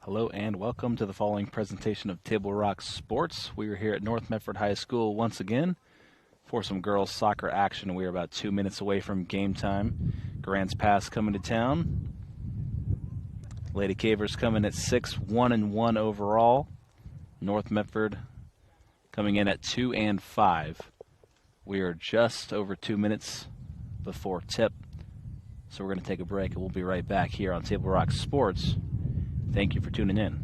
Hello and welcome to the following presentation of Table Rock Sports. We are here at North Medford High School once again for some girls soccer action. We are about 2 minutes away from game time. Grants Pass coming to town. Lady Cavers coming at 6-1-1 overall. North Medford coming in at 2-5. We are just over 2 minutes before tip. So we're going to take a break and we'll be right back here on Table Rock Sports. Thank you for tuning in.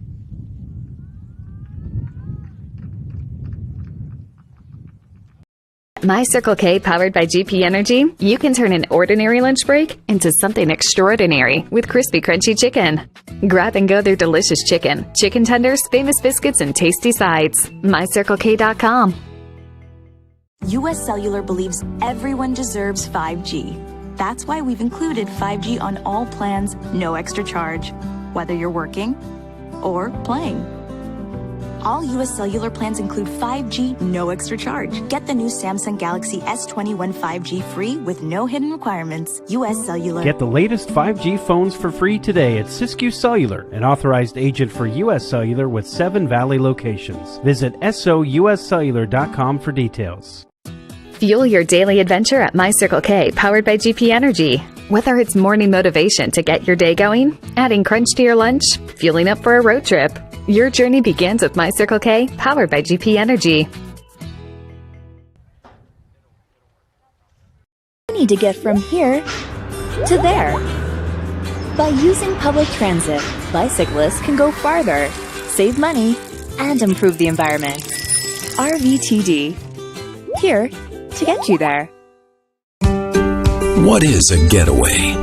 My Circle K, powered by GP Energy, you can turn an ordinary lunch break into something extraordinary with crispy, crunchy chicken. Grab and go their delicious chicken, chicken tenders, famous biscuits, and tasty sides. MyCircleK.com. US Cellular believes everyone deserves 5G. That's why we've included 5G on all plans, no extra charge, whether you're working or playing. All US Cellular plans include 5G, no extra charge. Get the new Samsung Galaxy S21 5G free with no hidden requirements. US Cellular. Get the latest 5G phones for free today at Siskiyou Cellular, an authorized agent for US Cellular with 7 Valley locations. Visit souscellular.com for details. Fuel your daily adventure at My Circle K, powered by GP Energy. Whether it's morning motivation to get your day going, adding crunch to your lunch, fueling up for a road trip, your journey begins with My Circle K, powered by GP Energy. You need to get from here to there. By using public transit, bicyclists can go farther, save money, and improve the environment. RVTD. Here to get you there. What is a getaway?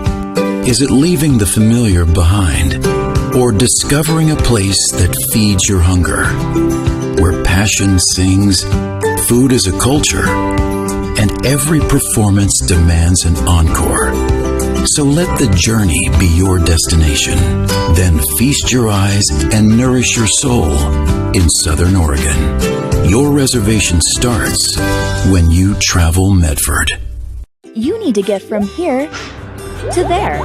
Is it leaving the familiar behind? Or discovering a place that feeds your hunger? Where passion sings, food is a culture, and every performance demands an encore. So let the journey be your destination. Then feast your eyes and nourish your soul in Southern Oregon. Your reservation starts when you travel Medford. You need to get from here to there.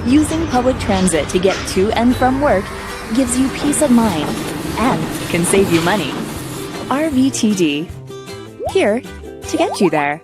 Using public transit to get to and from work gives you peace of mind and can save you money. RVTD. Here to get you there.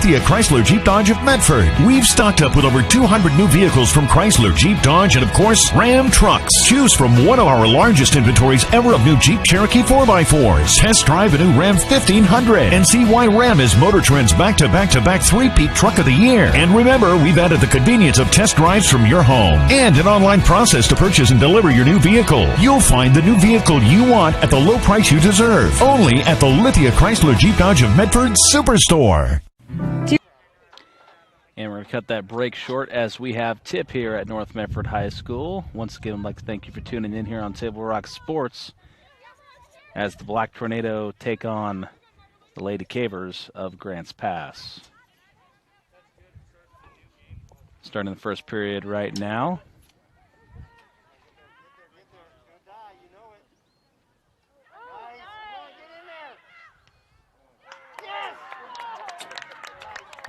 Chrysler Jeep Dodge of Medford. We've stocked up with over 200 new vehicles from Chrysler, Jeep, Dodge, and of course, Ram trucks. Choose from one of our largest inventories ever of new Jeep Cherokee 4x4s. Test drive a new Ram 1500 and see why Ram is Motor Trend's back-to-back-to-back three-peat truck of the year. And remember, we've added the convenience of test drives from your home and an online process to purchase and deliver your new vehicle. You'll find the new vehicle you want at the low price you deserve. Only at the Lithia Chrysler Jeep Dodge of Medford Superstore. And we're going to cut that break short as we have tip here at North Medford High School. Once again, I'd like to thank you for tuning in here on Table Rock Sports as the Black Tornado take on the Lady Cavers of Grants Pass. Starting the first period right now.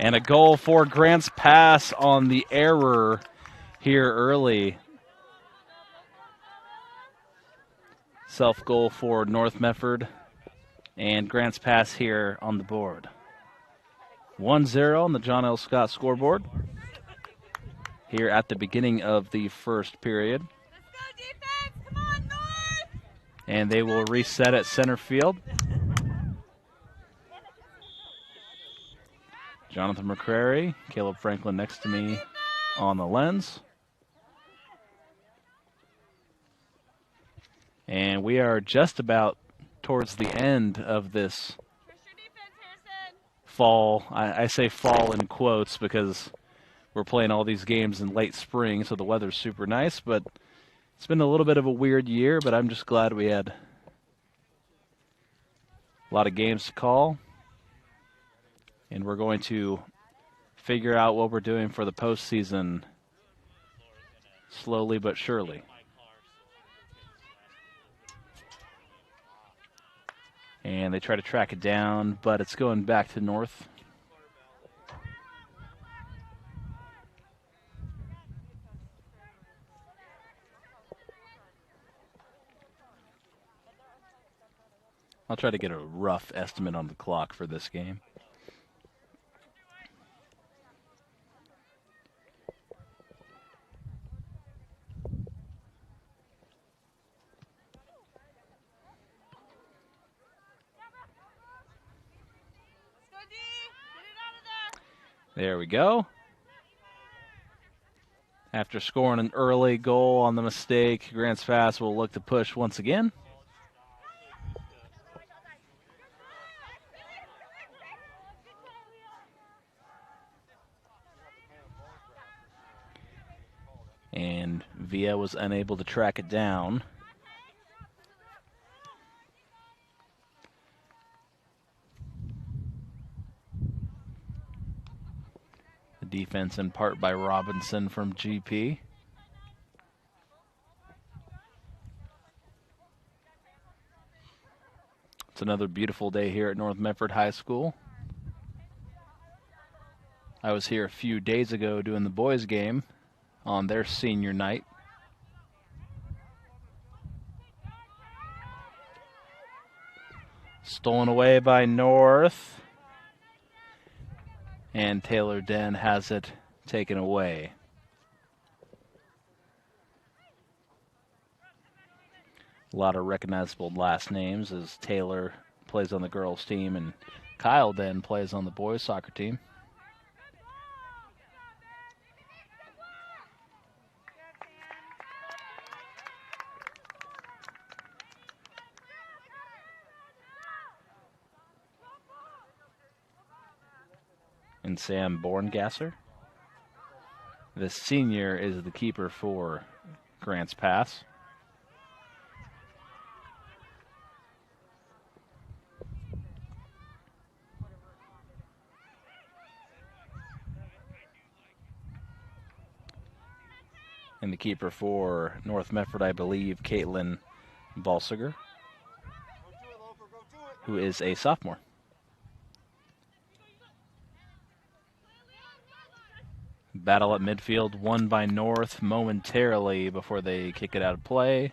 And a goal for Grants Pass on the error here early. Self-goal for North Medford. And Grants Pass here on the board. 1-0 on the John L. Scott scoreboard. Here at the beginning of the first period. Let's go defense! Come on, North! And they will reset at center field. Jonathan McCrary, Caleb Franklin next to me on the lens. And we are just about towards the end of this fall. I say fall in quotes because we're playing all these games in late spring, so the weather's super nice, but it's been a little bit of a weird year, but I'm just glad we had a lot of games to call. And we're going to figure out what we're doing for the postseason slowly but surely. And they try to track it down, but it's going back to North. I'll try to get a rough estimate on the clock for this game. There we go. After scoring an early goal on the mistake, Grants Pass will look to push once again. And Villa was unable to track it down. Defense in part by Robinson from GP. It's another beautiful day here at North Medford High School. I was here a few days ago doing the boys' game on their senior night. Stolen away by North. And Taylor Den has it taken away. A lot of recognizable last names as Taylor plays on the girls' team and Kyle Den plays on the boys' soccer team. And Sam Borngasser. The senior is the keeper for Grants Pass. And the keeper for North Medford, I believe, Caitlin Balsiger, who is a sophomore. Battle at midfield, won by North momentarily before they kick it out of play.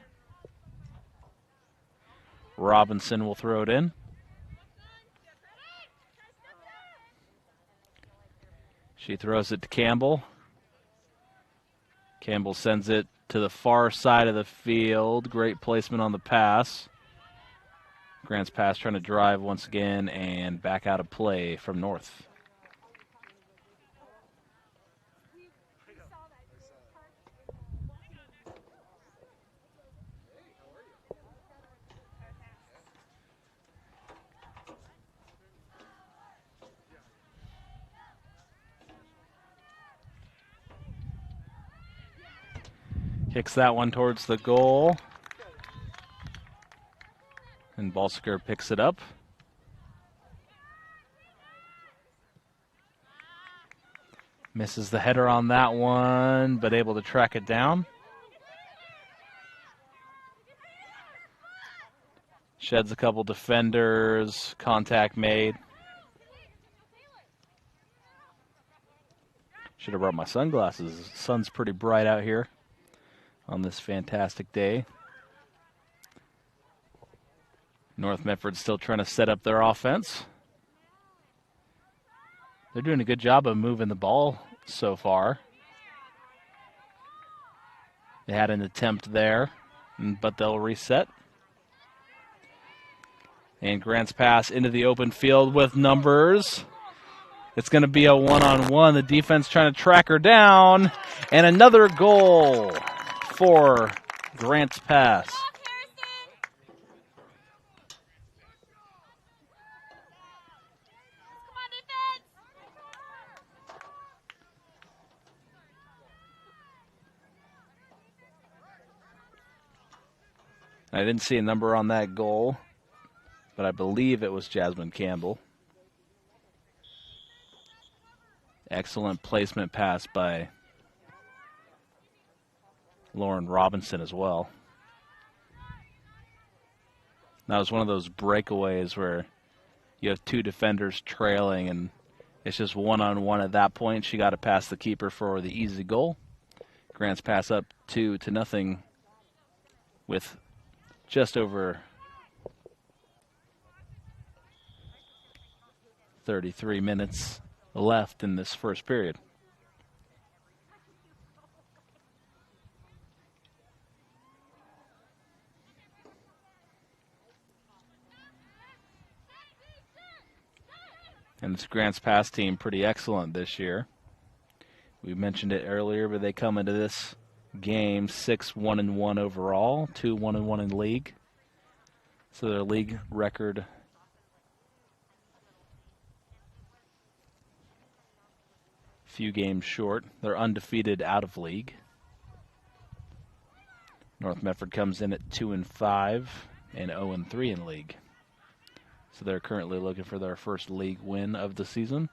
Robinson will throw it in. She throws it to Campbell. Campbell sends it to the far side of the field. Great placement on the pass. Grants Pass trying to drive once again and back out of play from North. Kicks that one towards the goal. And Balsiger picks it up. Misses the header on that one, but able to track it down. Sheds a couple defenders, contact made. Should have brought my sunglasses. The sun's pretty bright out here on this fantastic day. North Medford still trying to set up their offense. They're doing a good job of moving the ball so far. They had an attempt there, but they'll reset. And Grants Pass into the open field with numbers. It's going to be a one-on-one. The defense trying to track her down. And another goal for Grants Pass. I didn't see a number on that goal, but I believe it was Jasmine Campbell. Excellent placement pass by Lauren Robinson as well. That was one of those breakaways where you have two defenders trailing and it's just one-on-one at that point. She got to pass the keeper for the easy goal. Grants Pass up 2-0 with just over 33 minutes left in this first period. And this Grants Pass team pretty excellent this year. We mentioned it earlier, but they come into this game 6-1-1 overall, 2-1-1 in league. So their league record few games short. They're undefeated out of league. North Medford comes in at 2-5 and 0-3 in league. So they're currently looking for their first league win of the season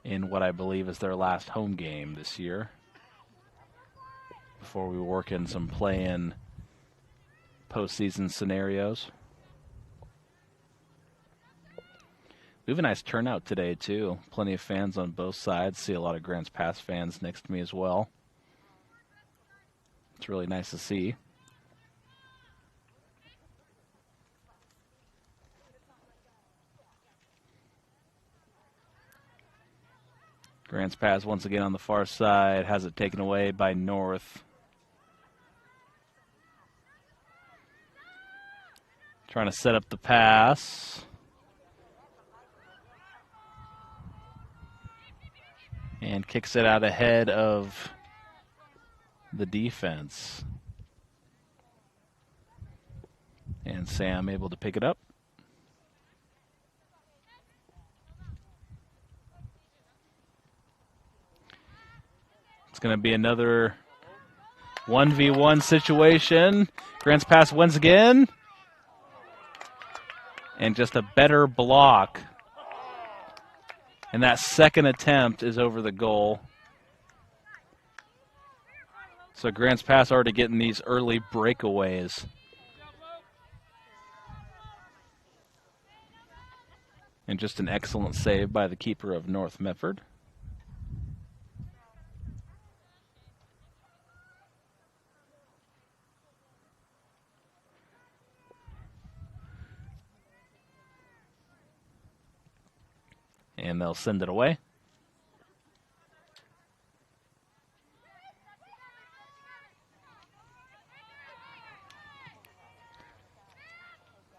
in what I believe is their last home game this year before we work in some play-in postseason scenarios. We have a nice turnout today, too. Plenty of fans on both sides. See a lot of Grants Pass fans next to me as well. It's really nice to see. Grants Pass once again on the far side. Has it taken away by North. Trying to set up the pass. And kicks it out ahead of the defense. And Sam able to pick it up. It's going to be another 1v1 situation. Grants Pass wins again. And just a better block. And that second attempt is over the goal. So Grants Pass already getting these early breakaways. And just an excellent save by the keeper of North Medford. And they'll send it away.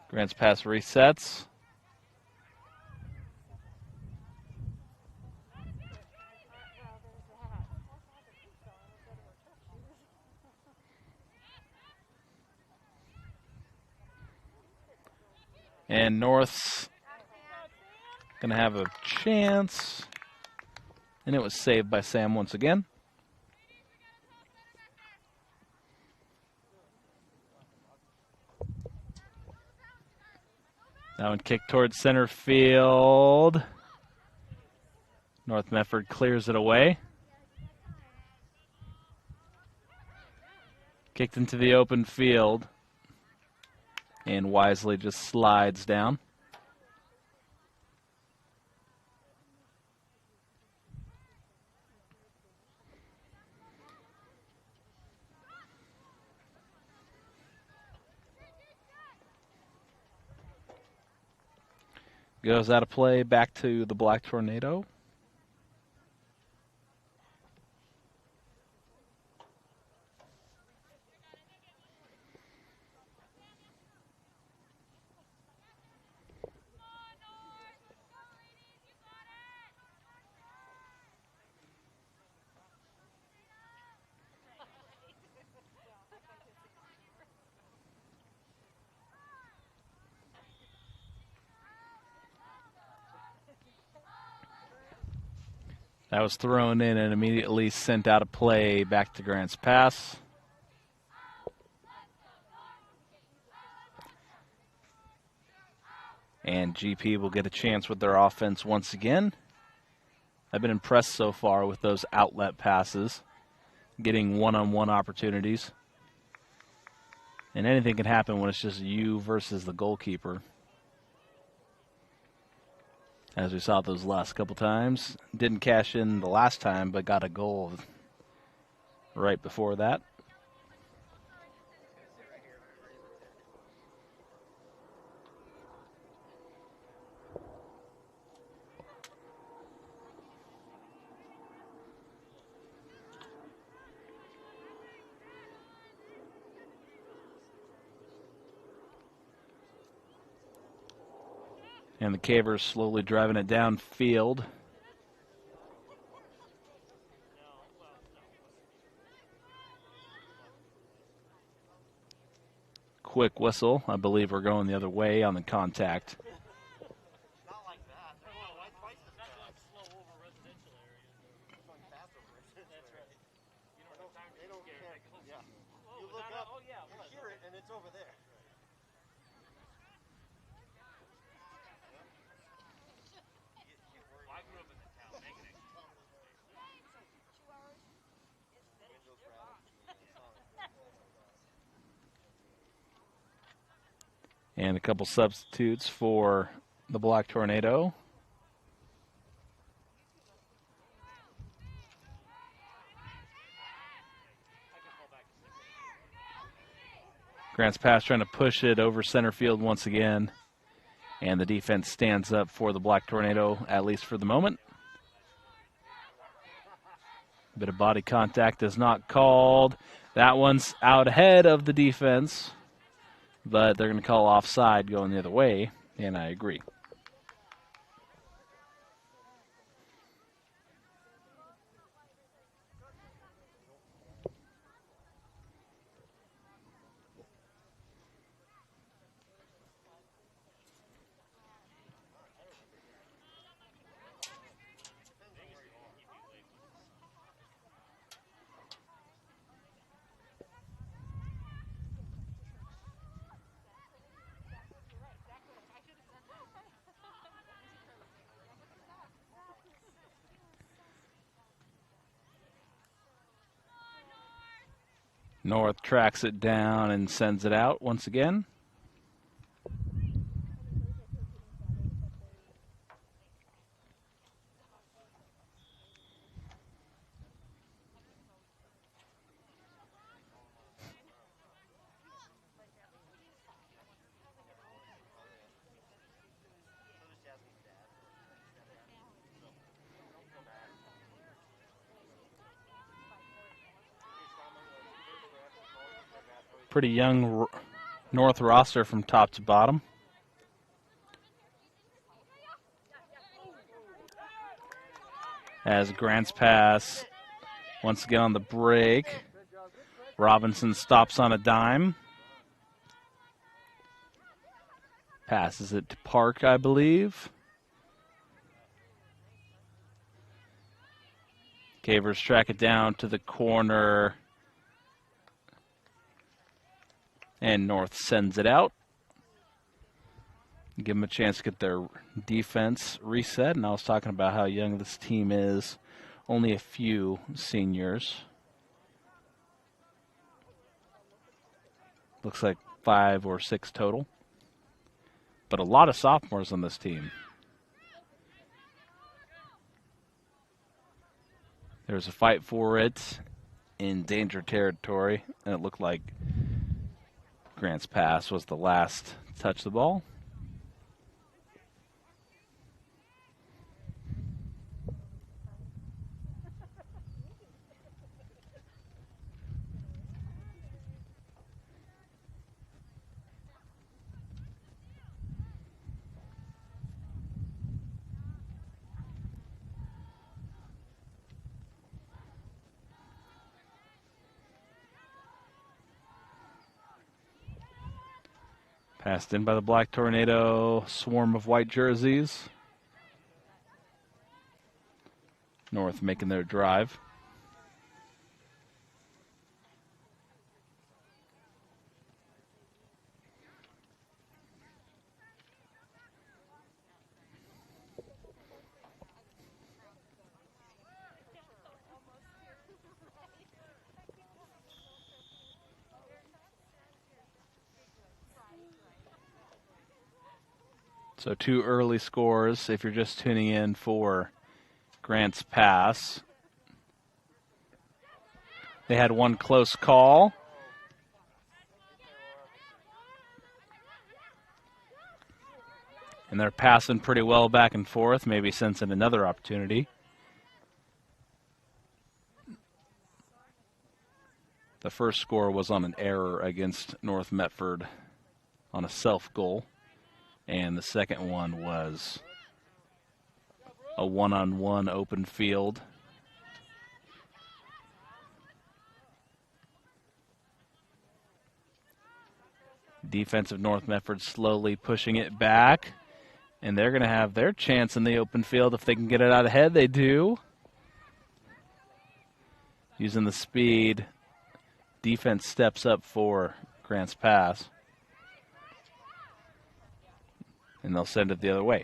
Grants Pass resets. And North's going to have a chance. And it was saved by Sam once again. That one kicked towards center field. North Medford clears it away. Kicked into the open field. And wisely just slides down. Goes out of play, back to the Black Tornado. That was thrown in and immediately sent out of play back to Grants Pass. And GP will get a chance with their offense once again. I've been impressed so far with those outlet passes, getting one-on-one opportunities. And anything can happen when it's just you versus the goalkeeper. As we saw those last couple times. Didn't cash in the last time, but got a goal right before that. And the Cavers slowly driving it downfield. Quick whistle. I believe we're going the other way on the contact. And a couple substitutes for the Black Tornado. Grant's pass trying to push it over center field once again. And the defense stands up for the Black Tornado, at least for the moment. A bit of body contact is not called. That one's out ahead of the defense. But they're going to call offside going the other way, and I agree. North tracks it down and sends it out once again. Pretty young North roster from top to bottom. As Grant's pass once again on the break. Robinson stops on a dime. Passes it to Park, I believe. Cavers track it down to the corner. And North sends it out. Give them a chance to get their defense reset. And I was talking about how young this team is. Only a few seniors. Looks like 5 or 6 total. But a lot of sophomores on this team. There's a fight for it in danger territory. And it looked like Grant's pass was the last to touch the ball. Passed in by the Black Tornado, swarm of white jerseys. North making their drive. So 2 early scores if you're just tuning in for Grant's pass. They had one close call. And they're passing pretty well back and forth, maybe sensing another opportunity. The first score was on an error against North Medford on a self goal. And the second one was a one-on-one open field. Defensive North Medford slowly pushing it back. And they're going to have their chance in the open field. If they can get it out ahead, they do. Using the speed, defense steps up for Grants pass. And they'll send it the other way.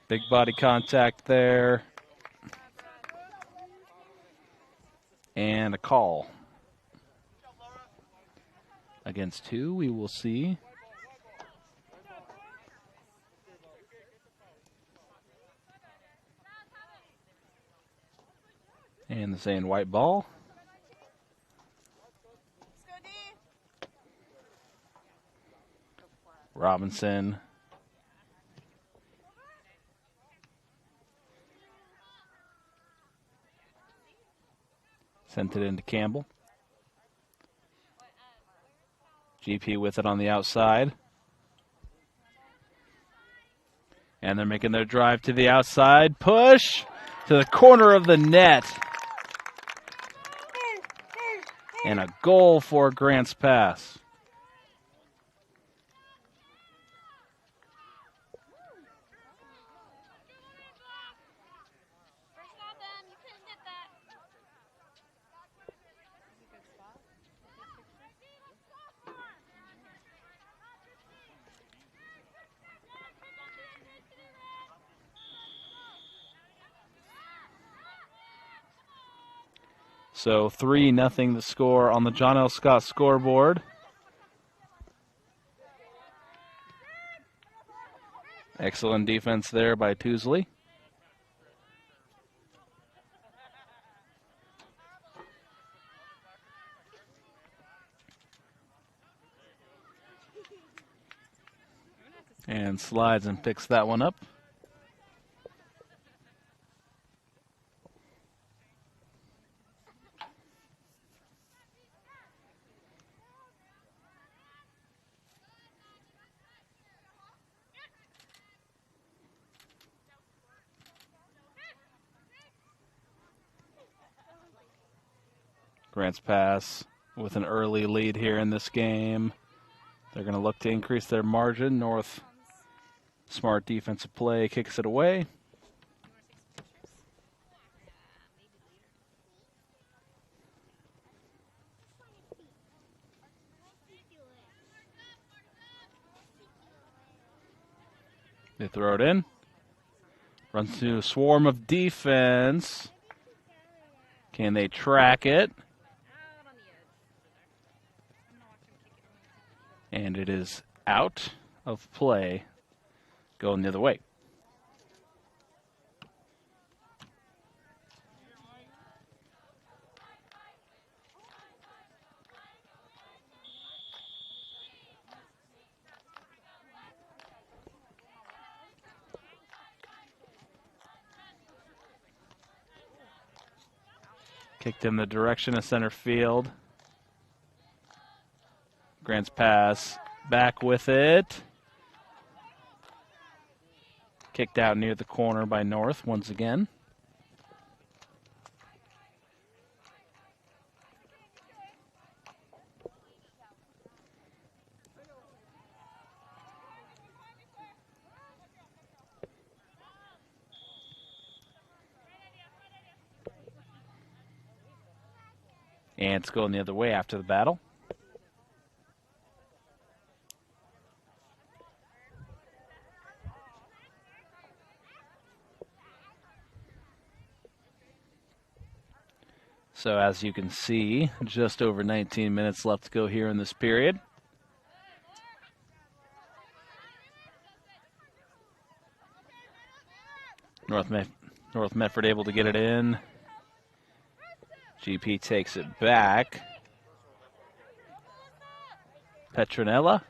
Big body contact there. And a call. Against who, we will see. And the same white ball. Robinson. Sent it into Campbell. GP with it on the outside. And they're making their drive to the outside. Push to the corner of the net. And a goal for Grants pass. So 3-0 the score on the John L. Scott scoreboard. Excellent defense there by Tousley. And slides and picks that one up. Grants pass with an early lead here in this game. They're going to look to increase their margin. North, smart defensive play, kicks it away. They throw it in. Runs through a swarm of defense. Can they track it? And it is out of play, going the other way. Kicked in the direction of center field. Grants pass, back with it. Kicked out near the corner by North once again. And it's going the other way after the battle. So as you can see, just over 19 minutes left to go here in this period. North Medford able to get it in. GP takes it back. Petronella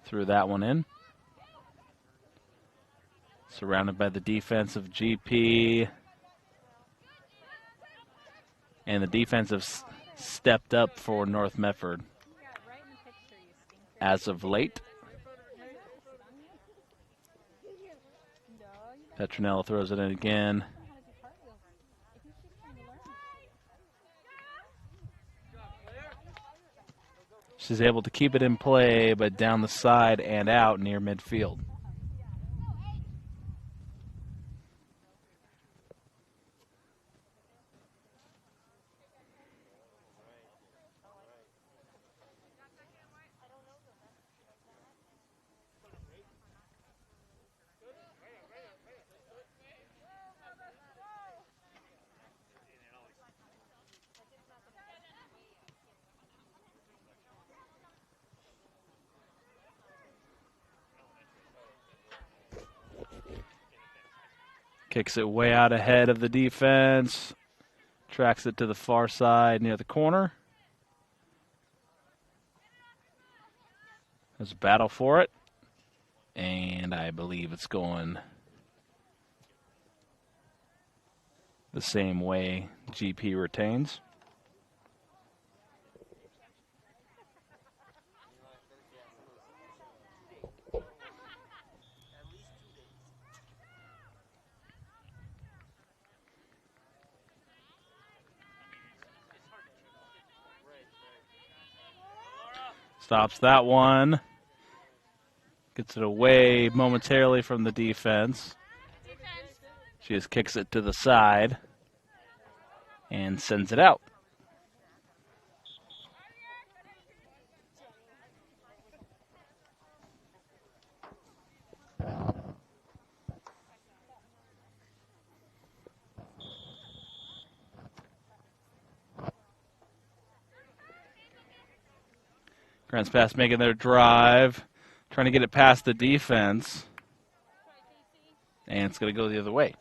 threw that one in. Surrounded by the defense of GP. And the defense have stepped up for North Medford as of late. Petronella throws it in again. She's able to keep it in play, but down the side and out near midfield. Kicks it way out ahead of the defense. Tracks it to the far side near the corner. There's a battle for it. And I believe it's going the same way GP retains. Stops that one. Gets it away momentarily from the defense. She just kicks it to the side and sends it out. Grants Pass making their drive, trying to get it past the defense, and it's going to go the other way.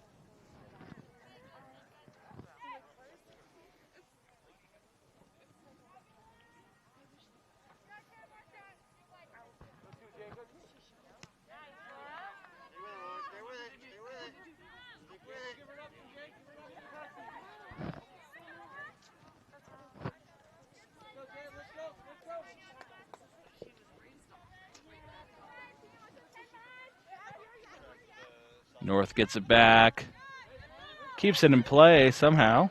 North gets it back, keeps it in play somehow.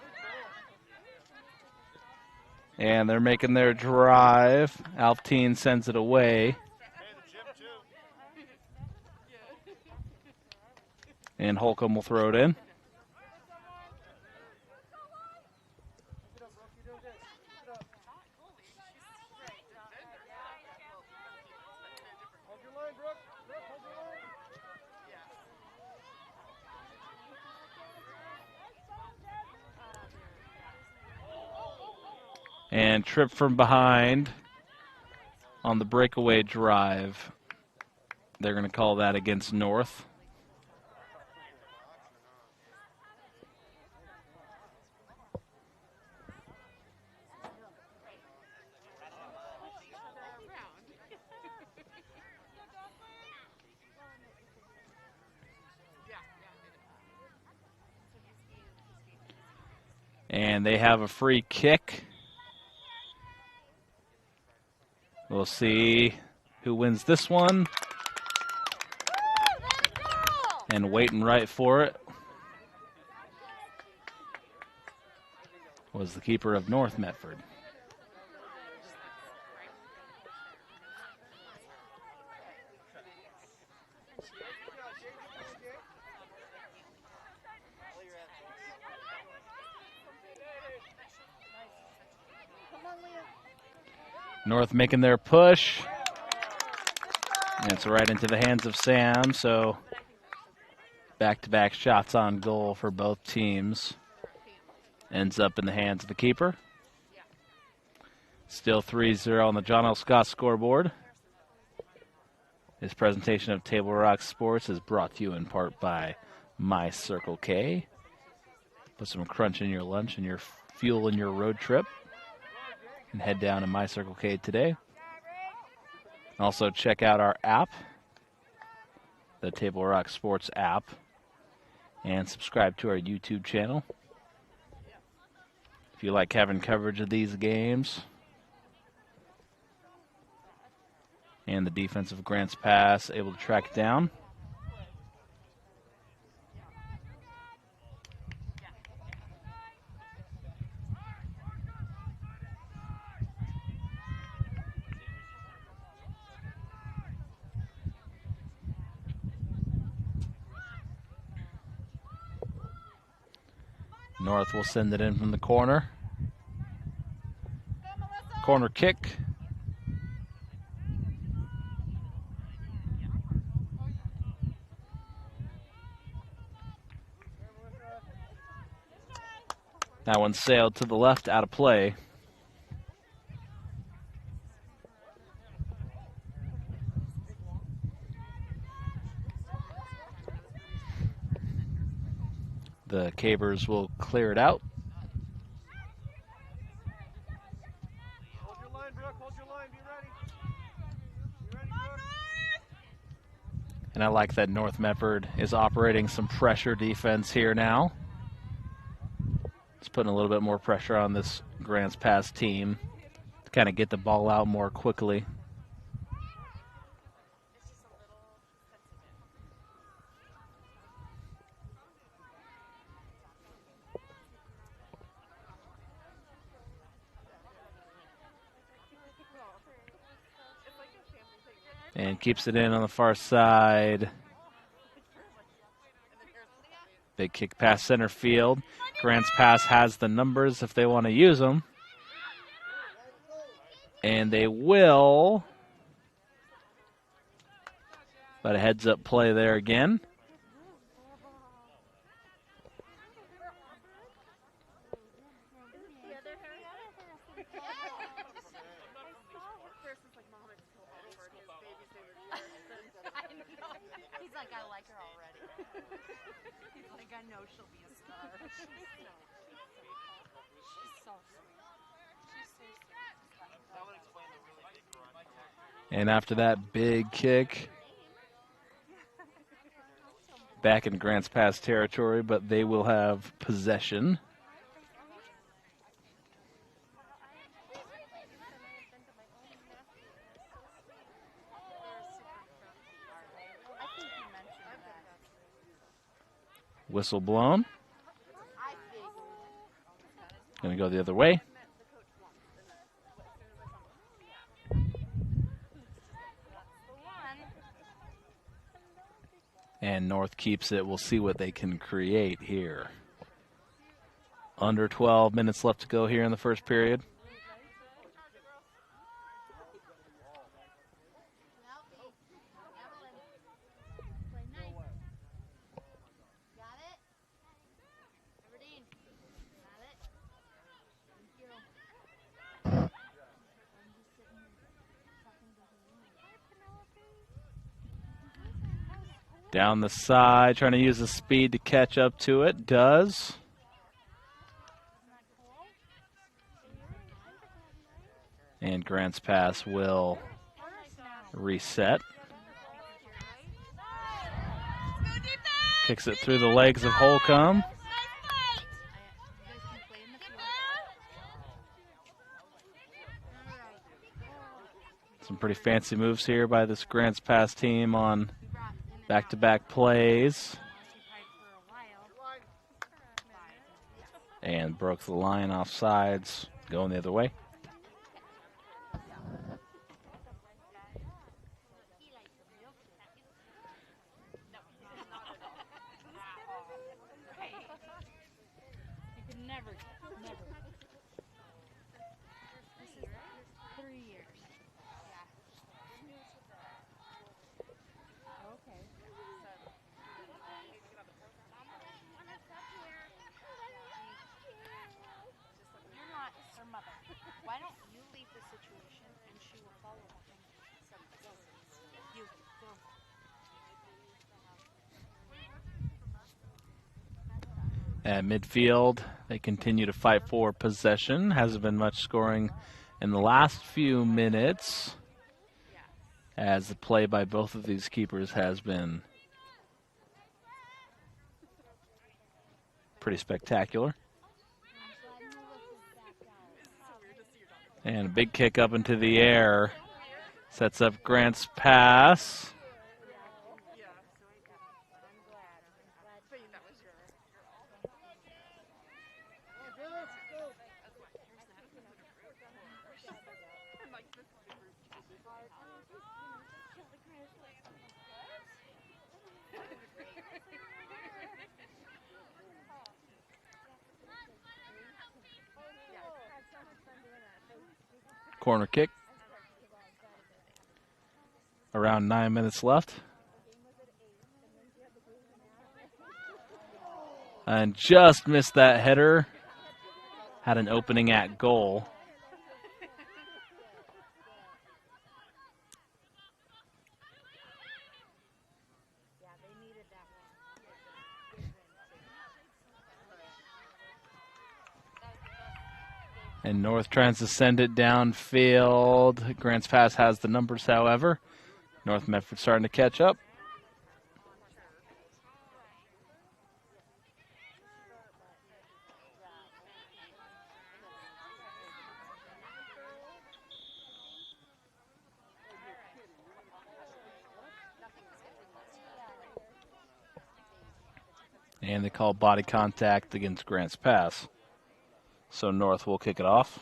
And they're making their drive. Alptine sends it away. And Holcomb will throw it in. And trip from behind on the breakaway drive. They're going to call that against North. And they have a free kick. We'll see who wins this one. And waiting right for it was the keeper of North Medford. North making their push. And it's right into the hands of Sam, so back-to-back shots on goal for both teams. Ends up in the hands of the keeper. Still 3-0 on the John L. Scott scoreboard. This presentation of Table Rock Sports is brought to you in part by My Circle K. Put some crunch in your lunch and your fuel in your road trip. And head down to My Circle K today. Also, check out our app, the Table Rock Sports app, and subscribe to our YouTube channel. If you like having coverage of these games. And the defense of Grants pass, able to track it down. North will send it in from the corner. Corner kick. That one sailed to the left, out of play. The Cabers will clear it out. Hold your line, Brooke. Hold your line. Be ready. Be ready, Brooke. And I like that North Medford is operating some pressure defense here now. It's putting a little bit more pressure on this Grants Pass team to kind of get the ball out more quickly. And keeps it in on the far side. Big kick past center field. Grants Pass has the numbers if they want to use them. And they will. But a heads-up play there again. He's like, I like her already. He's like, I know she'll be a star. She's so sweet. And after that big kick, back in Grants Pass territory, but they will have possession. Whistle blown. Going to go the other way. And North keeps it. We'll see what they can create here. Under 12 minutes left to go here in the first period. Down the side, trying to use the speed to catch up to it. Does. And Grants Pass will reset. Kicks it through the legs of Holcomb. Some pretty fancy moves here by this Grants Pass team on back-to-back plays. And broke the line off sides, going the other way. Why don't you leave the situation and she will follow you go. At midfield, they continue to fight for possession. Hasn't been much scoring in the last few minutes as the play by both of these keepers has been pretty spectacular. And a big kick up into the air. Sets up Grant's pass. Corner kick. Around 9 minutes left. And just missed that header. Had an opening at goal. And North tries to send it downfield. Grant's pass has the numbers, however. North Medford starting to catch up. And they call body contact against Grant's pass. So North will kick it off.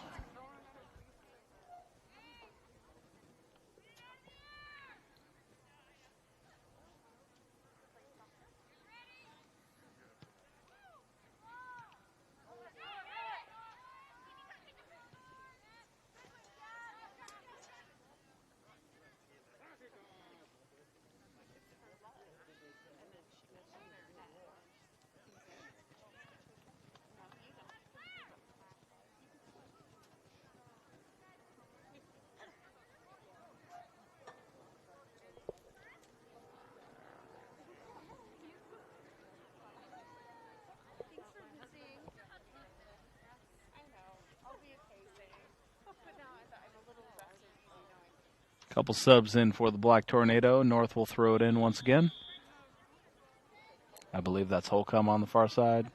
Couple subs in for the Black Tornado. North will throw it in once again. I believe that's Holcomb on the far side.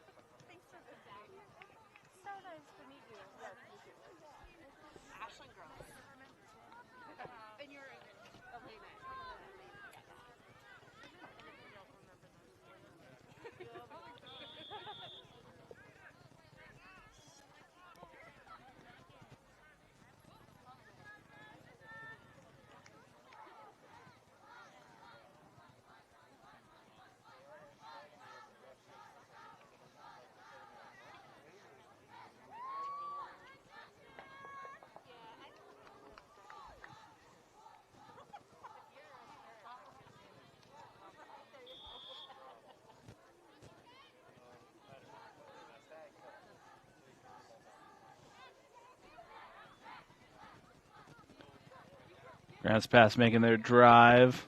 Grant's pass making their drive.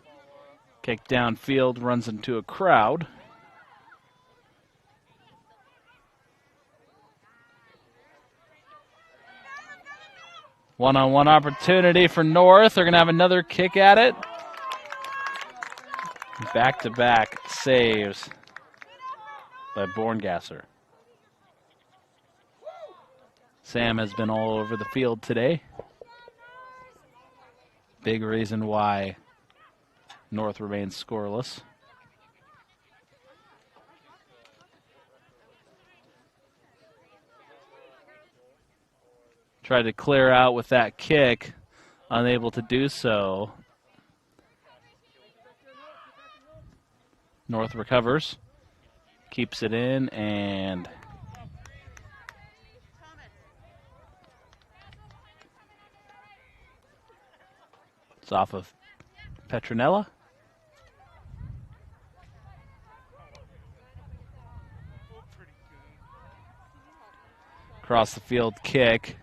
Kick downfield, runs into a crowd. One-on-one opportunity for North. They're going to have another kick at it. Back-to-back saves by Borngasser. Sam has been all over the field today. Big reason why North remains scoreless. Tried to clear out with that kick, unable to do so. North recovers, keeps it in, and it's off of Petronella. Across the field kick.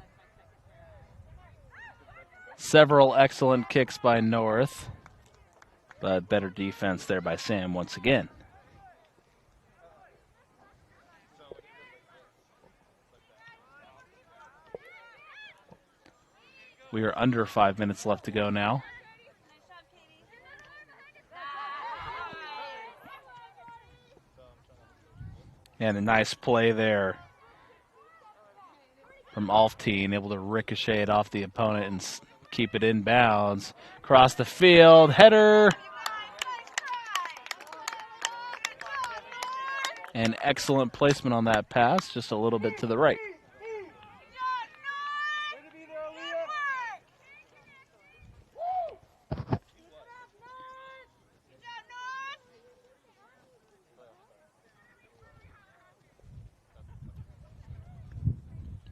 Several excellent kicks by North, but better defense there by Sam once again. We are under 5 minutes left to go now. And a nice play there from Alfteen, able to ricochet it off the opponent and keep it in bounds. Across the field, header. And excellent placement on that pass, just a little bit to the right.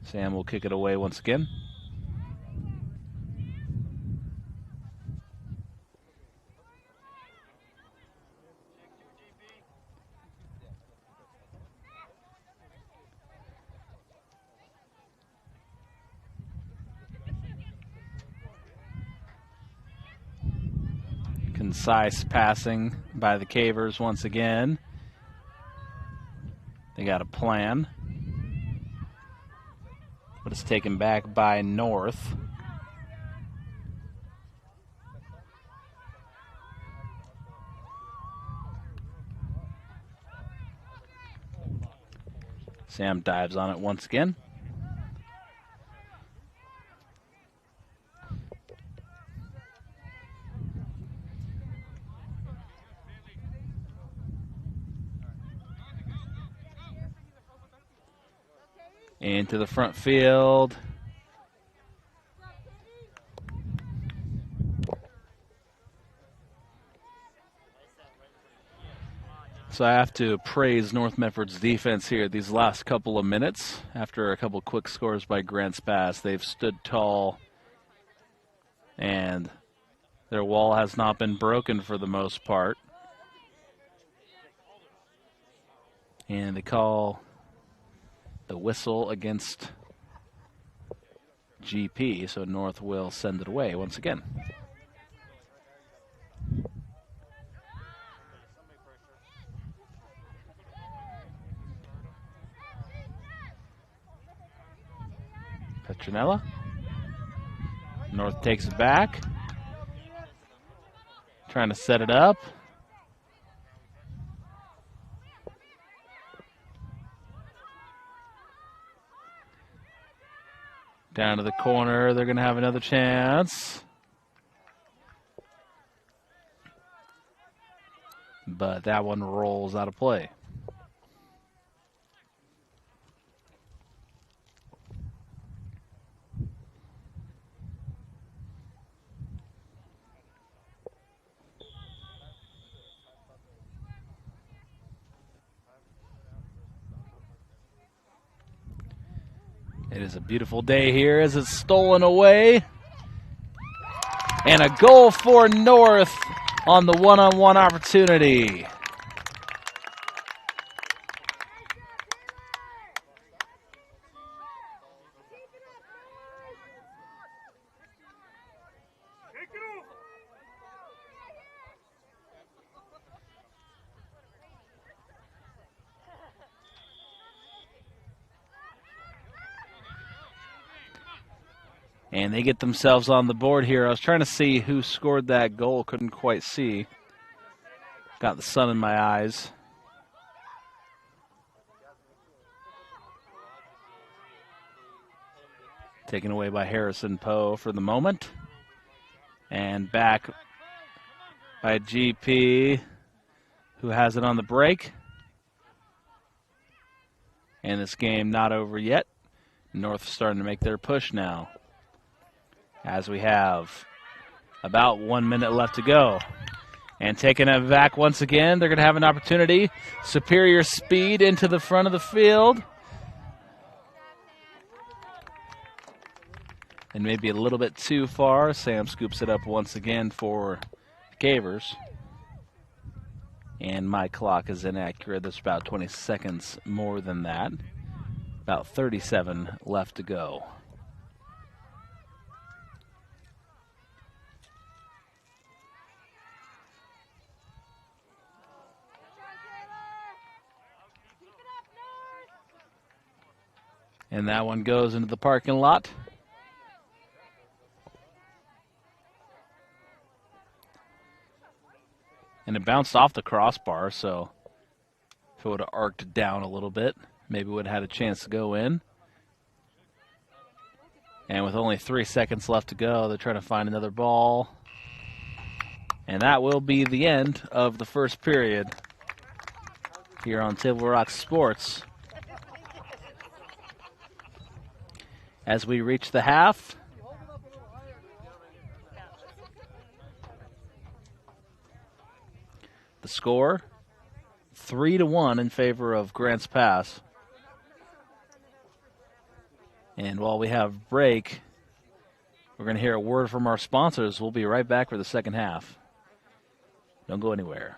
Sam will kick it away once again. Concise passing by the Cavers once again. They got a plan, but it's taken back by North. Sam dives on it once again. Into the front field. So I have to praise North Medford's defense here these last couple of minutes. After a couple quick scores by Grants Pass, they've stood tall, and their wall has not been broken for the most part. And they call the whistle against GP, so North will send it away once again. Petronella. North takes it back. Trying to set it up. Down to the corner. They're going to have another chance. But that one rolls out of play. It is a beautiful day here as it's stolen away. And a goal for North on the one-on-one opportunity. And they get themselves on the board here. I was trying to see who scored that goal. Couldn't quite see. Got the sun in my eyes. Taken away by Harrison Poe for the moment. And back by GP, who has it on the break. And this game not over yet. North starting to make their push now, as we have about 1 minute left to go. And taking it back once again, they're going to have an opportunity. Superior speed into the front of the field. And maybe a little bit too far. Sam scoops it up once again for Cavers. And my clock is inaccurate. There's about 20 seconds more than that. About 37 left to go. And that one goes into the parking lot. And it bounced off the crossbar, so If it would have arced down a little bit, maybe would have had a chance to go in. And with only 3 seconds left to go, they're trying to find another ball. And that will be the end of the first period here on Table Rock Sports. As we reach the half, the score 3-1 in favor of Grants Pass. And while we have break, we're going to hear a word from our sponsors. We'll be right back for the second half. Don't go anywhere.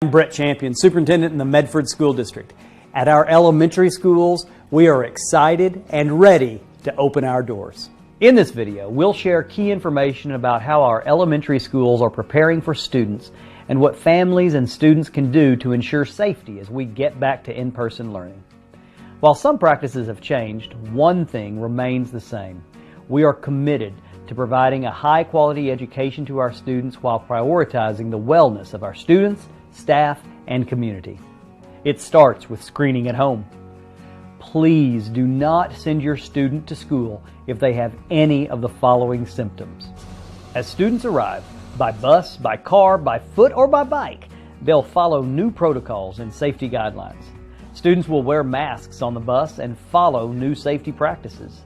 I'm Brett Champion, Superintendent in the Medford School District. At our elementary schools, we are excited and ready to open our doors. In this video, we'll share key information about how our elementary schools are preparing for students and what families and students can do to ensure safety as we get back to in-person learning. While some practices have changed, one thing remains the same. We are committed to providing a high-quality education to our students while prioritizing the wellness of our students, staff, and community. It starts with screening at home. Please do not send your student to school if they have any of the following symptoms. As students arrive, by bus, by car, by foot, or by bike, they'll follow new protocols and safety guidelines. Students will wear masks on the bus and follow new safety practices.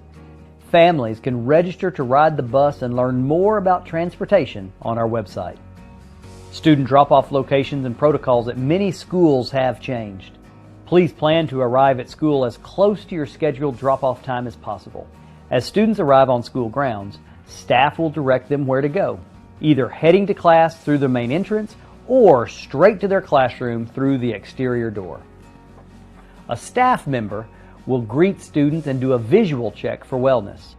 Families can register to ride the bus and learn more about transportation on our website. Student drop-off locations and protocols at many schools have changed. Please plan to arrive at school as close to your scheduled drop-off time as possible. As students arrive on school grounds, staff will direct them where to go, either heading to class through the main entrance or straight to their classroom through the exterior door. A staff member will greet students and do a visual check for wellness.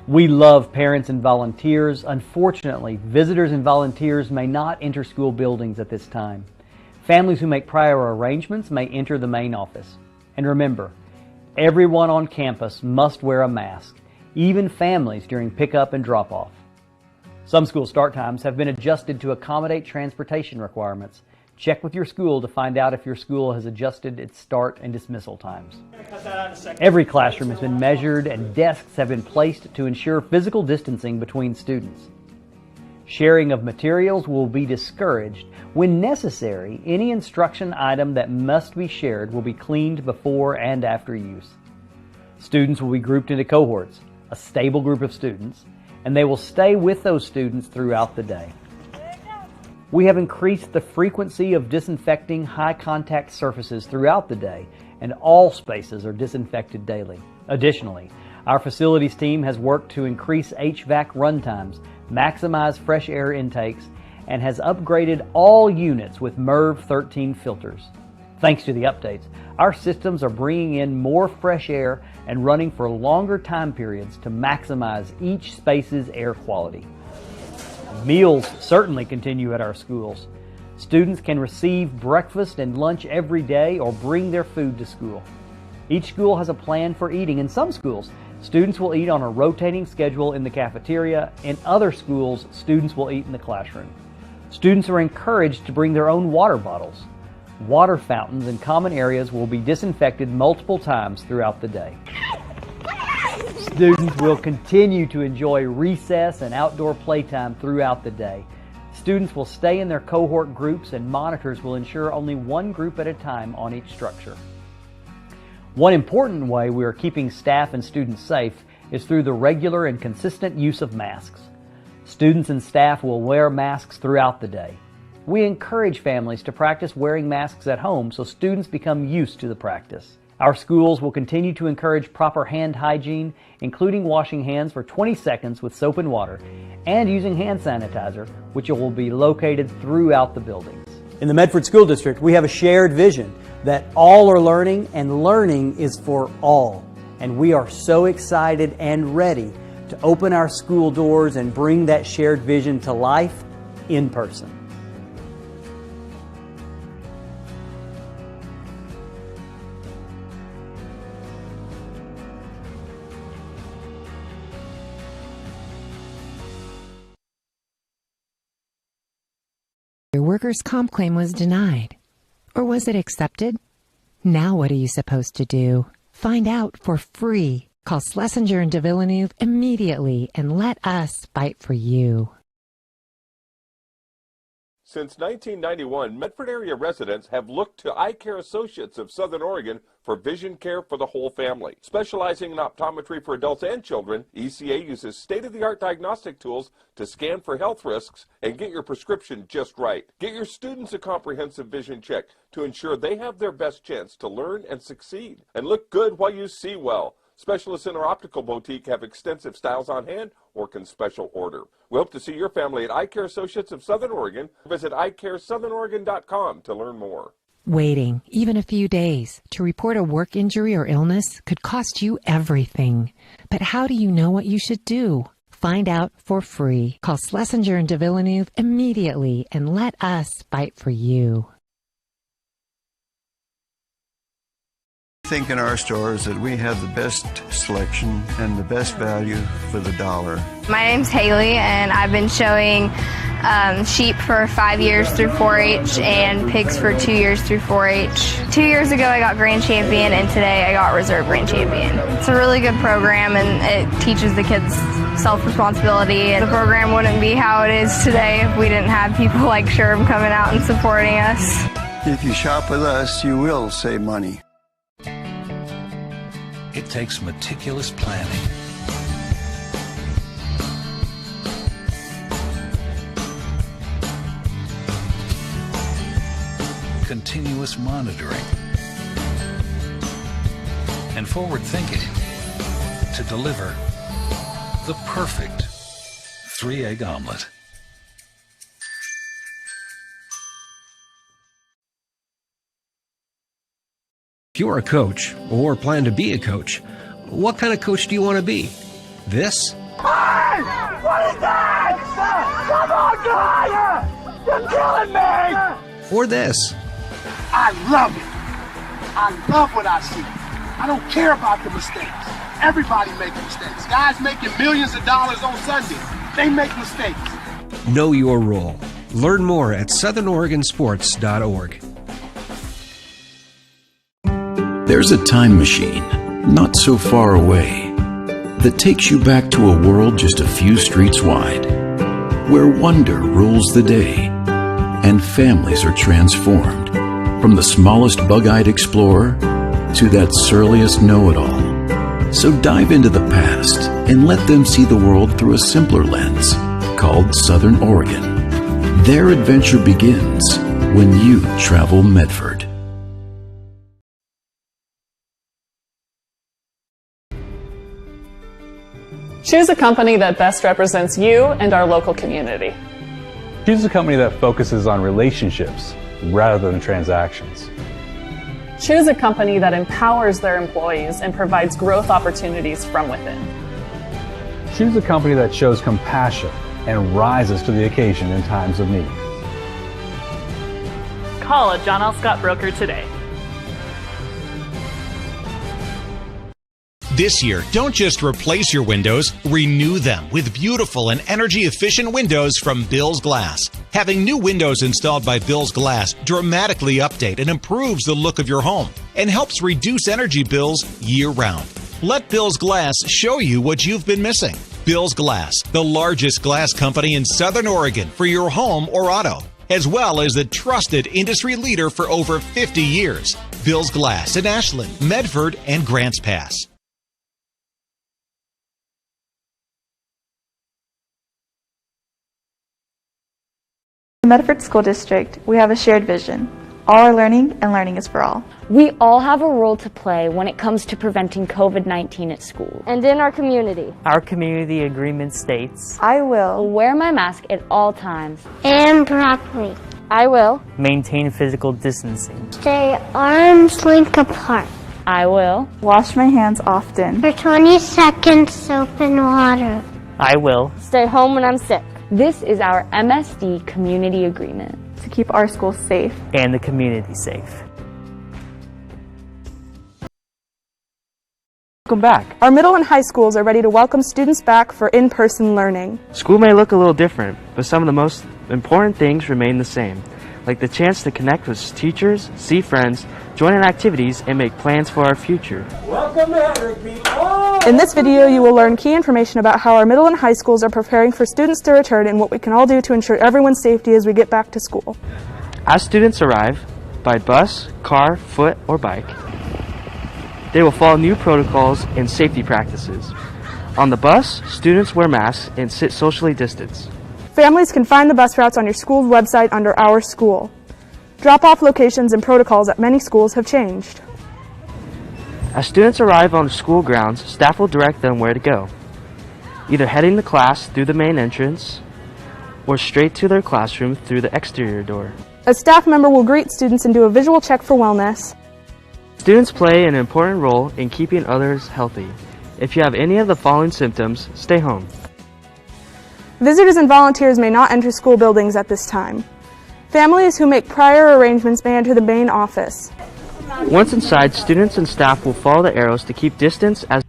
We love parents and volunteers. Unfortunately, visitors and volunteers may not enter school buildings at this time. Families who make prior arrangements may enter the main office. And remember, everyone on campus must wear a mask, even families during pickup and drop-off. Some school start times have been adjusted to accommodate transportation requirements. Check with your school to find out if your school has adjusted its start and dismissal times. Every classroom has been measured and desks have been placed to ensure physical distancing between students. Sharing of materials will be discouraged. When necessary, any instruction item that must be shared will be cleaned before and after use. Students will be grouped into cohorts, a stable group of students, and they will stay with those students throughout the day. We have increased the frequency of disinfecting high-contact surfaces throughout the day, and all spaces are disinfected daily. Additionally, our facilities team has worked to increase HVAC run times, maximize fresh air intakes, and has upgraded all units with MERV 13 filters. Thanks to the updates, our systems are bringing in more fresh air and running for longer time periods to maximize each space's air quality. Meals certainly continue at our schools. Students can receive breakfast and lunch every day or bring their food to school. Each school has a plan for eating. In some schools, students will eat on a rotating schedule in the cafeteria. In other schools, students will eat in the classroom. Students are encouraged to bring their own water bottles. Water fountains in common areas will be disinfected multiple times throughout the day. Students will continue to enjoy recess and outdoor playtime throughout the day. Students will stay in their cohort groups and monitors will ensure only one group at a time on each structure. One important way we are keeping staff and students safe is through the regular and consistent use of masks. Students and staff will wear masks throughout the day. We encourage families to practice wearing masks at home so students become used to the practice. Our schools will continue to encourage proper hand hygiene, including washing hands for 20 seconds with soap and water, and using hand sanitizer, which will be located throughout the buildings. In the Medford School District, we have a shared vision that all are learning and learning is for all. And we are so excited and ready to open our school doors and bring that shared vision to life in person. Your workers' comp claim was denied. or was it accepted? Now what are you supposed to do? Find out for free. Call Schlesinger and de Villeneuve immediately and let us fight for you. Since 1991, Medford area residents have looked to Eye Care Associates of Southern Oregon for vision care for the whole family. Specializing in optometry for adults and children, ECA uses state-of-the-art diagnostic tools to scan for health risks and get your prescription just right. Get your students a comprehensive vision check to ensure they have their best chance to learn and succeed. And look good while you see well. Specialists in our optical boutique have extensive styles on hand or can special order. We hope to see your family at Eye Care Associates of Southern Oregon. Visit eyecaresouthern.com to learn more. Waiting, even a few days, to report a work injury or illness could cost you everything. But how do you know what you should do? Find out for free. Call Schlesinger and de Villeneuve immediately and let us fight for you. I think in our stores that we have the best selection and the best value for the dollar. My name's Haley, and I've been showing sheep for 5 years through 4-H and pigs for 2 years through 4-H. 2 years ago I got Grand Champion, and today I got Reserve Grand Champion. It's a really good program, and it teaches the kids self-responsibility. The program wouldn't be how it is today if we didn't have people like Sherm coming out and supporting us. If you shop with us, you will save money. It takes meticulous planning, continuous monitoring, and forward thinking to deliver the perfect 3-egg omelet. If you're a coach or plan to be a coach, what kind of coach do you want to be? This? Hey! What is that? Come on, guy! You're killing me! Or this? I love it. I love what I see. I don't care about the mistakes. Everybody makes mistakes. Guys making millions of dollars on Sunday, they make mistakes. Know your role. Learn more at southernoregonsports.org. There's a time machine, not so far away, that takes you back to a world just a few streets wide, where wonder rules the day, and families are transformed, from the smallest bug-eyed explorer to that surliest know-it-all. So dive into the past and let them see the world through a simpler lens, called Southern Oregon. Their adventure begins when you travel Medford. Choose a company that best represents you and our local community. Choose a company that focuses on relationships rather than transactions. Choose a company that empowers their employees and provides growth opportunities from within. Choose a company that shows compassion and rises to the occasion in times of need. Call a John L. Scott broker today. This year, don't just replace your windows, renew them with beautiful and energy-efficient windows from Bill's Glass. Having new windows installed by Bill's Glass dramatically update and improves the look of your home and helps reduce energy bills year-round. Let Bill's Glass show you what you've been missing. Bill's Glass, the largest glass company in Southern Oregon for your home or auto, as well as the trusted industry leader for over 50 years. Bill's Glass in Ashland, Medford, and Grants Pass. In the Medford School District, we have a shared vision. All are learning, and learning is for all. We all have a role to play when it comes to preventing COVID-19 at school. And in our community. Our community agreement states, I will wear my mask at all times. And properly. I will maintain physical distancing. Stay arm's length apart. I will wash my hands often. For 20 seconds, soap and water. I will stay home when I'm sick. This is our MSD community agreement. To keep our schools safe. And the community safe. Welcome back. Our middle and high schools are ready to welcome students back for in-person learning. School may look a little different, but some of the most important things remain the same, like the chance to connect with teachers, see friends, join in activities, and make plans for our future. Welcome to Hedrick, people! In this video, you will learn key information about how our middle and high schools are preparing for students to return and what we can all do to ensure everyone's safety as we get back to school. As students arrive, by bus, car, foot, or bike, they will follow new protocols and safety practices. On the bus, students wear masks and sit socially distanced. Families can find the bus routes on your school's website under Our School. Drop-off locations and protocols at many schools have changed. As students arrive on school grounds, staff will direct them where to go, either heading to class through the main entrance or straight to their classroom through the exterior door. A staff member will greet students and do a visual check for wellness. Students play an important role in keeping others healthy. If you have any of the following symptoms, stay home. Visitors and volunteers may not enter school buildings at this time. Families who make prior arrangements may enter the main office. Once inside, students and staff will follow the arrows to keep distance as...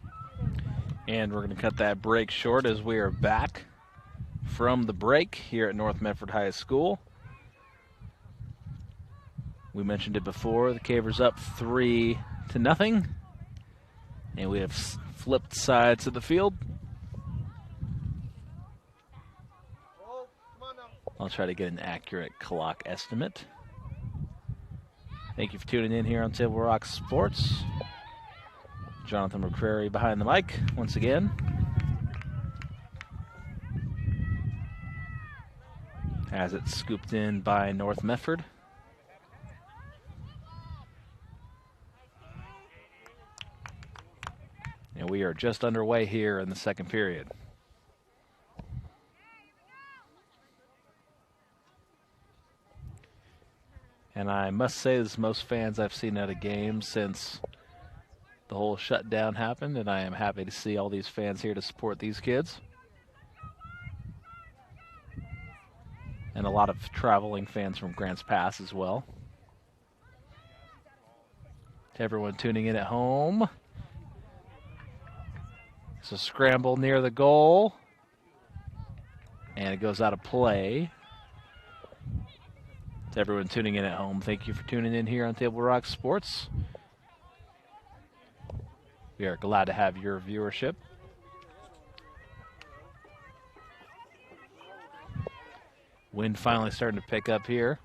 And we're going to cut that break short as we are back from the break here at North Medford High School. We mentioned it before, the Cavers up 3-0, and we have flipped sides of the field. I'll try to get an accurate clock estimate. Thank you for tuning in here on Table Rock Sports. Jonathan McCrary behind the mic once again. As it's scooped in by North Medford. And we are just underway here in the second period. And I must say this is the most fans I've seen at a game since the whole shutdown happened, and I am happy to see all these fans here to support these kids. And a lot of traveling fans from Grants Pass as well. To everyone tuning in at home. It's a scramble near the goal. And it goes out of play. To everyone tuning in at home, thank you for tuning in here on Table Rock Sports. We are glad to have your viewership. Wind finally starting to pick up here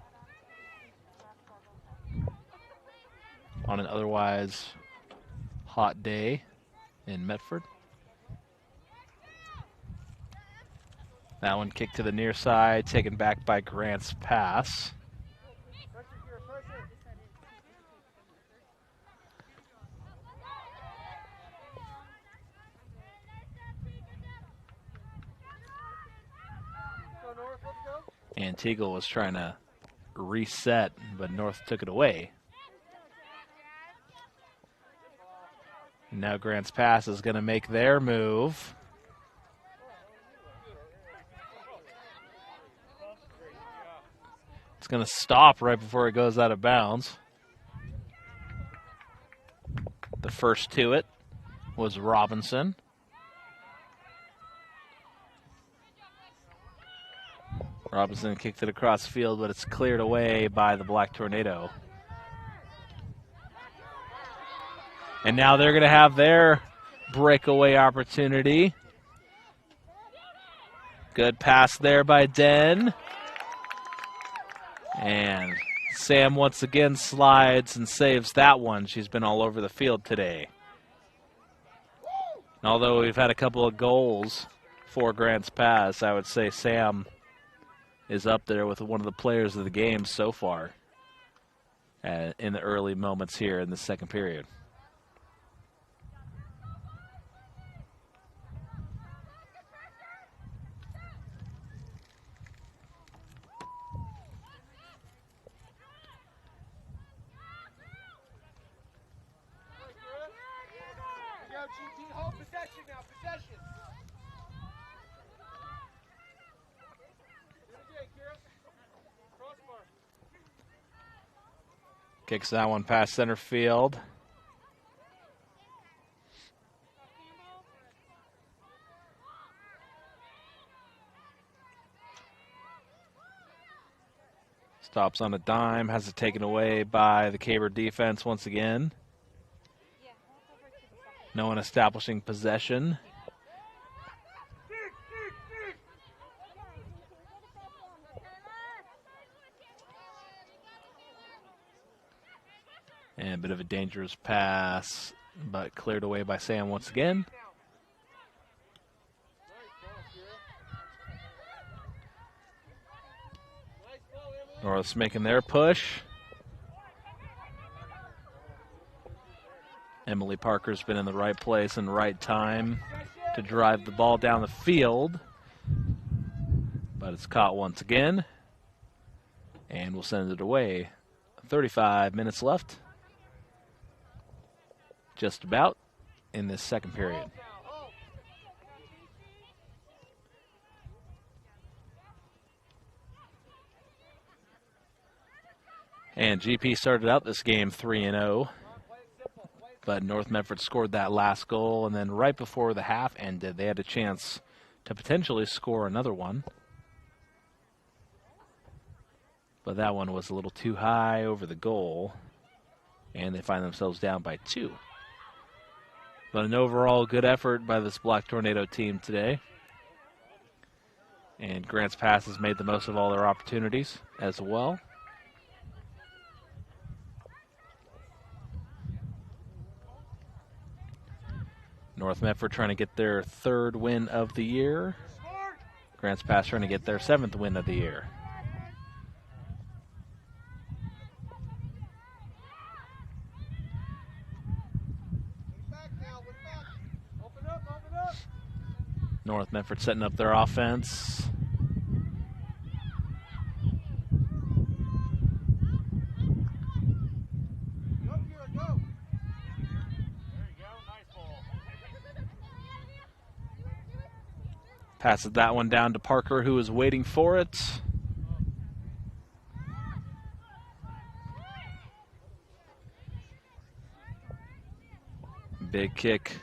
on an otherwise hot day in Medford. That one kicked to the near side, taken back by Grants Pass. Antigua was trying to reset, but North took it away. And now Grants Pass is going to make their move. It's going to stop right before it goes out of bounds. The first to it was Robinson. Robinson kicked it across the field, but it's cleared away by the Black Tornado. And now they're going to have their breakaway opportunity. Good pass there by Den. And Sam once again slides and saves that one. She's been all over the field today. And although we've had a couple of goals for Grants Pass, I would say Sam is up there with one of the players of the game so far in the early moments here in the second period. Hold possession now, possession. Kicks that one past center field. Stops on a dime, has it taken away by the Caber defense once again. No one establishing possession. And a bit of a dangerous pass, but cleared away by Sam once again. North's making their push. Emily Parker's been in the right place and right time to drive the ball down the field. But it's caught once again. And we'll send it away. 35 minutes left. Just about in this second period. And GP started out this game 3-0. But North Medford scored that last goal, and then right before the half ended, they had a chance to potentially score another one. But that one was a little too high over the goal, and they find themselves down by 2. But an overall good effort by this Black Tornado team today. And Grants Pass has made the most of all their opportunities as well. North Medford trying to get their 3rd win of the year. Grants Pass trying to get their 7th win of the year. North Medford setting up their offense. Passes that one down to Parker, who is waiting for it. Big kick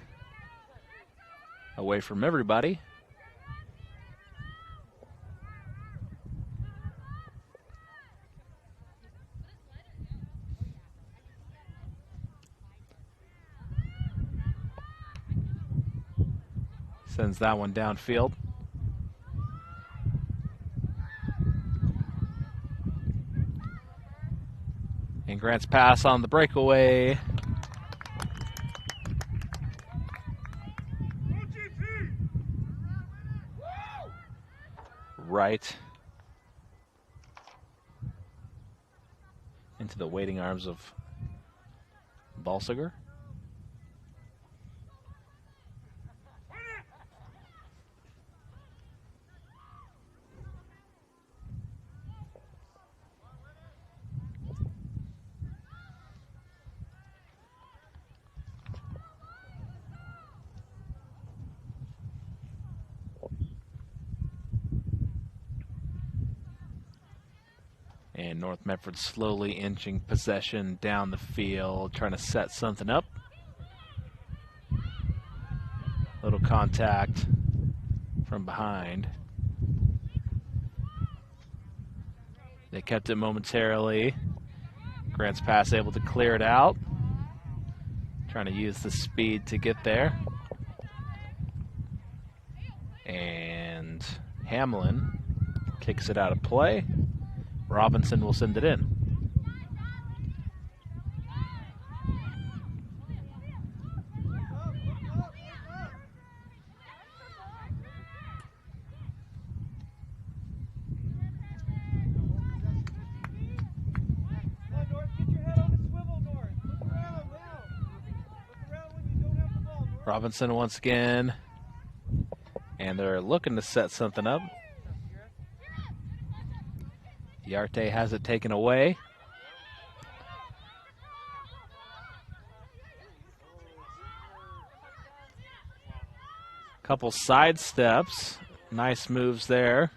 away from everybody. Sends that one downfield. And Grants Pass on the breakaway. Right into the waiting arms of Balsiger. And North Medford slowly inching possession down the field, trying to set something up. Little contact from behind. They kept it momentarily. Grants Pass able to clear it out. Trying to use the speed to get there. And Hamlin kicks it out of play. Robinson will send it in. Robinson once again. And they're looking to set something up. Yarte has it taken away. Couple side steps. Nice moves there.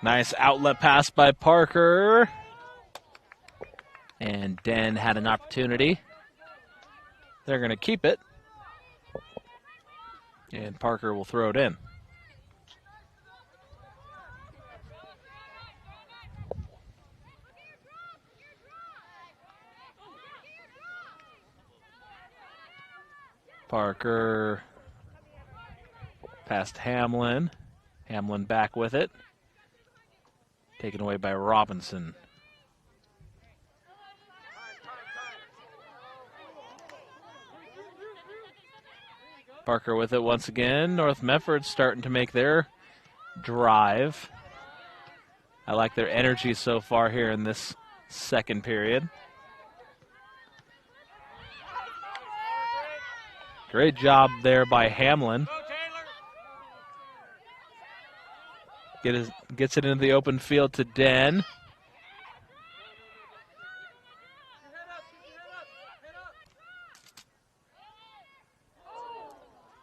Nice outlet pass by Parker. And Den had an opportunity. They're going to keep it. And Parker will throw it in. Parker past Hamlin. Hamlin back with it. Taken away by Robinson. Parker with it once again. North Medford starting to make their drive. I like their energy so far here in this second period. Great job there by Hamlin. Gets it into the open field to Den.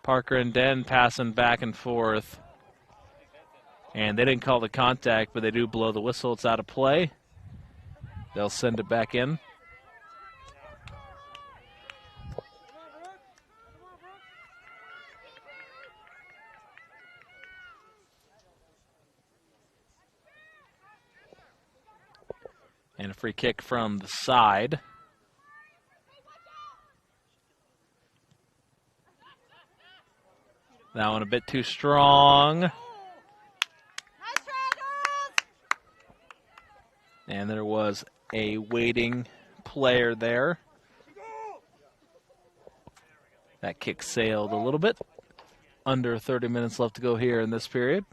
Parker and Den passing back and forth. And they didn't call the contact, but they do blow the whistle. It's out of play. They'll send it back in. And a free kick from the side. That one a bit too strong. And there was a waiting player there. That kick sailed a little bit. Under 30 minutes left to go here in this period.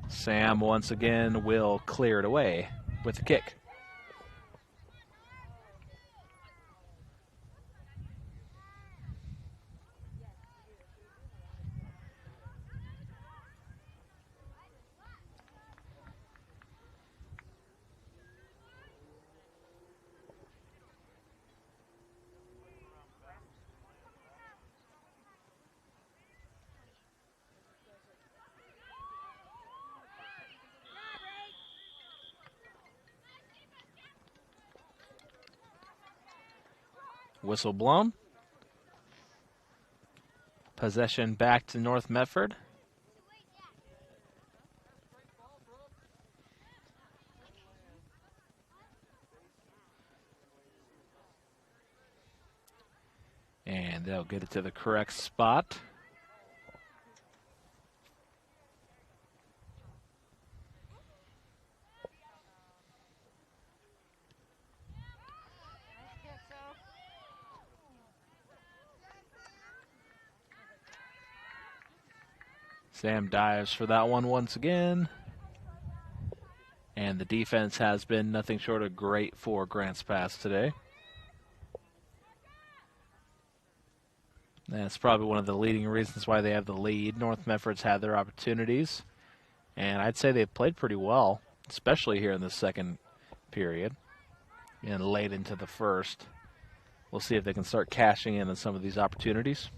Sam once again will clear it away with the kick. Whistle blown. Possession back to North Medford. And they'll get it to the correct spot. Sam dives for that one once again. And the defense has been nothing short of great for Grants Pass today. That's probably one of the leading reasons why they have the lead. North Medford's had their opportunities. And I'd say they've played pretty well, especially here in the second period and late into the first. We'll see if they can start cashing in on some of these opportunities.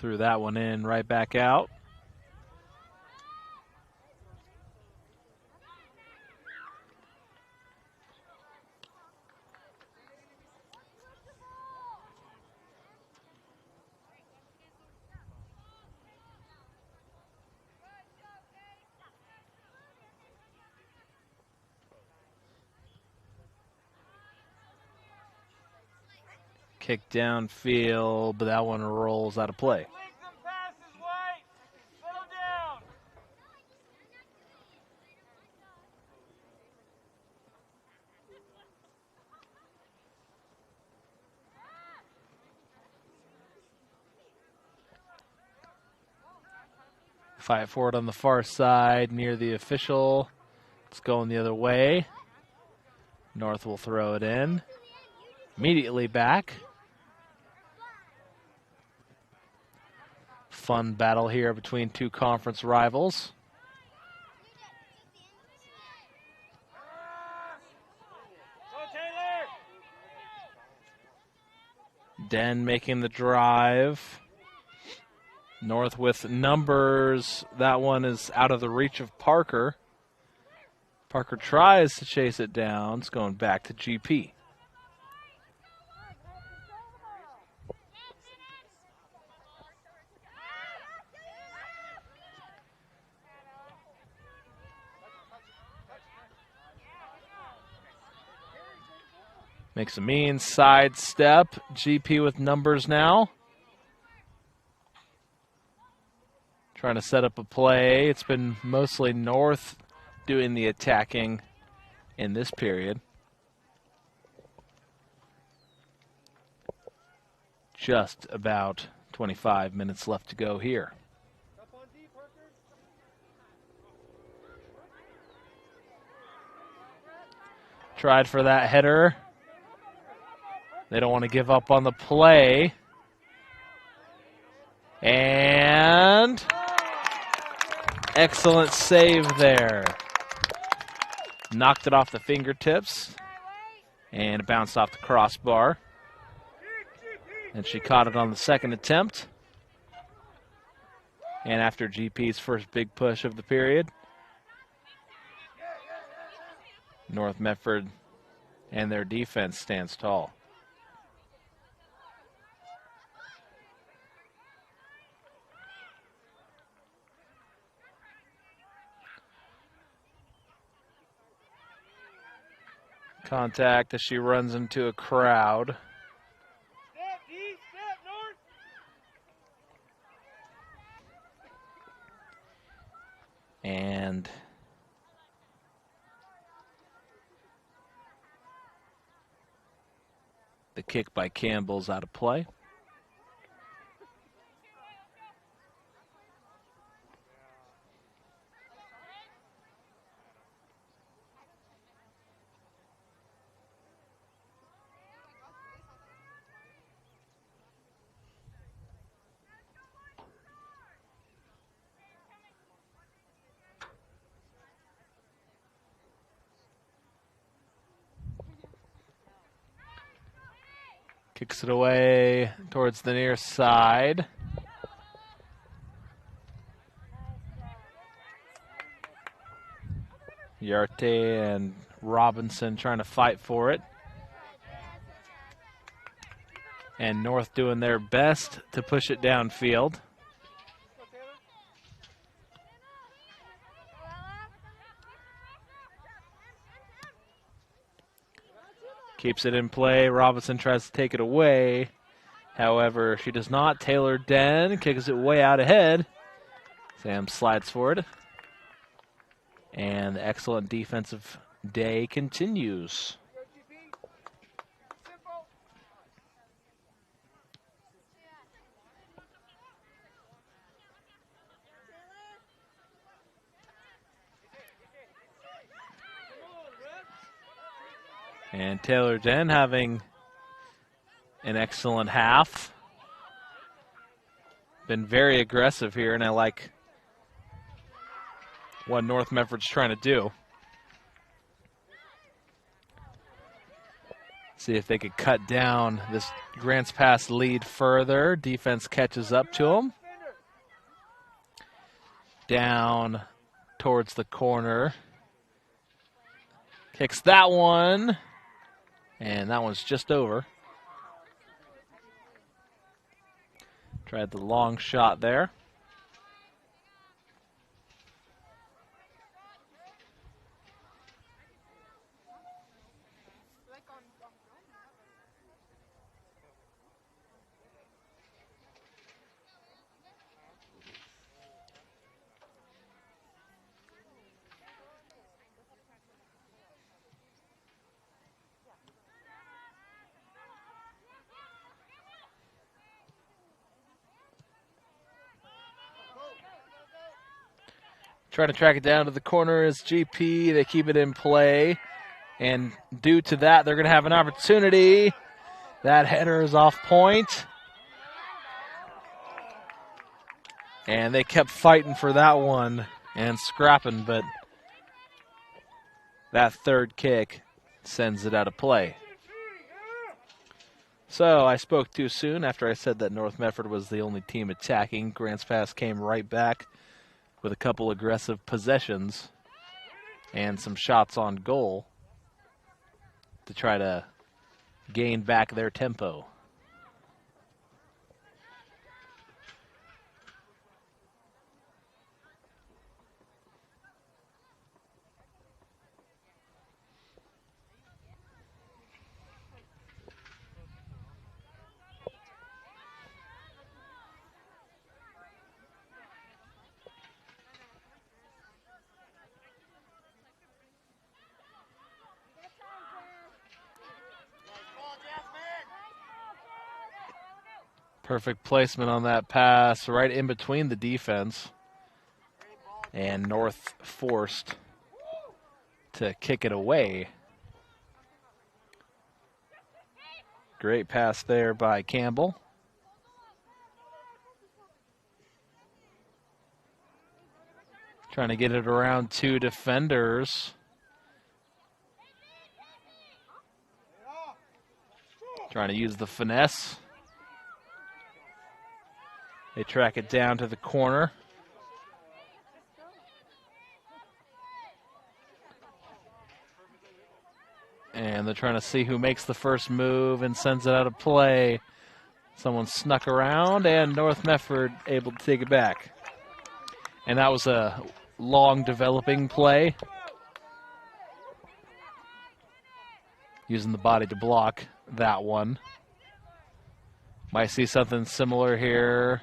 Threw that one in, right back out. Kick downfield, but that one rolls out of play. 5 forward on the far side near the official. It's going the other way. North will throw it in. Immediately back. Fun battle here between two conference rivals. Den making the drive. North with numbers. That one is out of the reach of Parker. Parker tries to chase it down. It's going back to GP. Makes a mean side step. GP with numbers now. Trying to set up a play. It's been mostly North doing the attacking in this period. Just about 25 minutes left to go here. Tried for that header. They don't want to give up on the play. And excellent save there. Knocked it off the fingertips. And it bounced off the crossbar. And she caught it on the second attempt. And after GP's first big push of the period, North Medford and their defense stands tall. Contact as she runs into a crowd. And the kick by Campbell's out of play. Kicks it away towards the near side. Yarte and Robinson trying to fight for it. And North doing their best to push it downfield. Keeps it in play. Robinson tries to take it away. However, she does not. Taylor Den kicks it way out ahead. Sam slides forward. And the excellent defensive day continues. And Taylor Den having an excellent half. Been very aggressive here, and I like what North Medford's trying to do. See if they could cut down this Grants Pass lead further. Defense catches up to them. Down towards the corner. Kicks that one. And that one's just over. Tried the long shot there. Trying to track it down to the corner is GP. They keep it in play. And due to that, they're going to have an opportunity. That header is off point. And they kept fighting for that one and scrapping, but that third kick sends it out of play. So I spoke too soon after I said that North Medford was the only team attacking. Grants Pass came right back with a couple aggressive possessions and some shots on goal to try to gain back their tempo. Perfect placement on that pass, right in between the defense. And North forced to kick it away. Great pass there by Campbell. Trying to get it around two defenders. Trying to use the finesse. They track it down to the corner. And they're trying to see who makes the first move and sends it out of play. Someone snuck around, and North Medford able to take it back. And that was a long developing play. Using the body to block that one. Might see something similar here.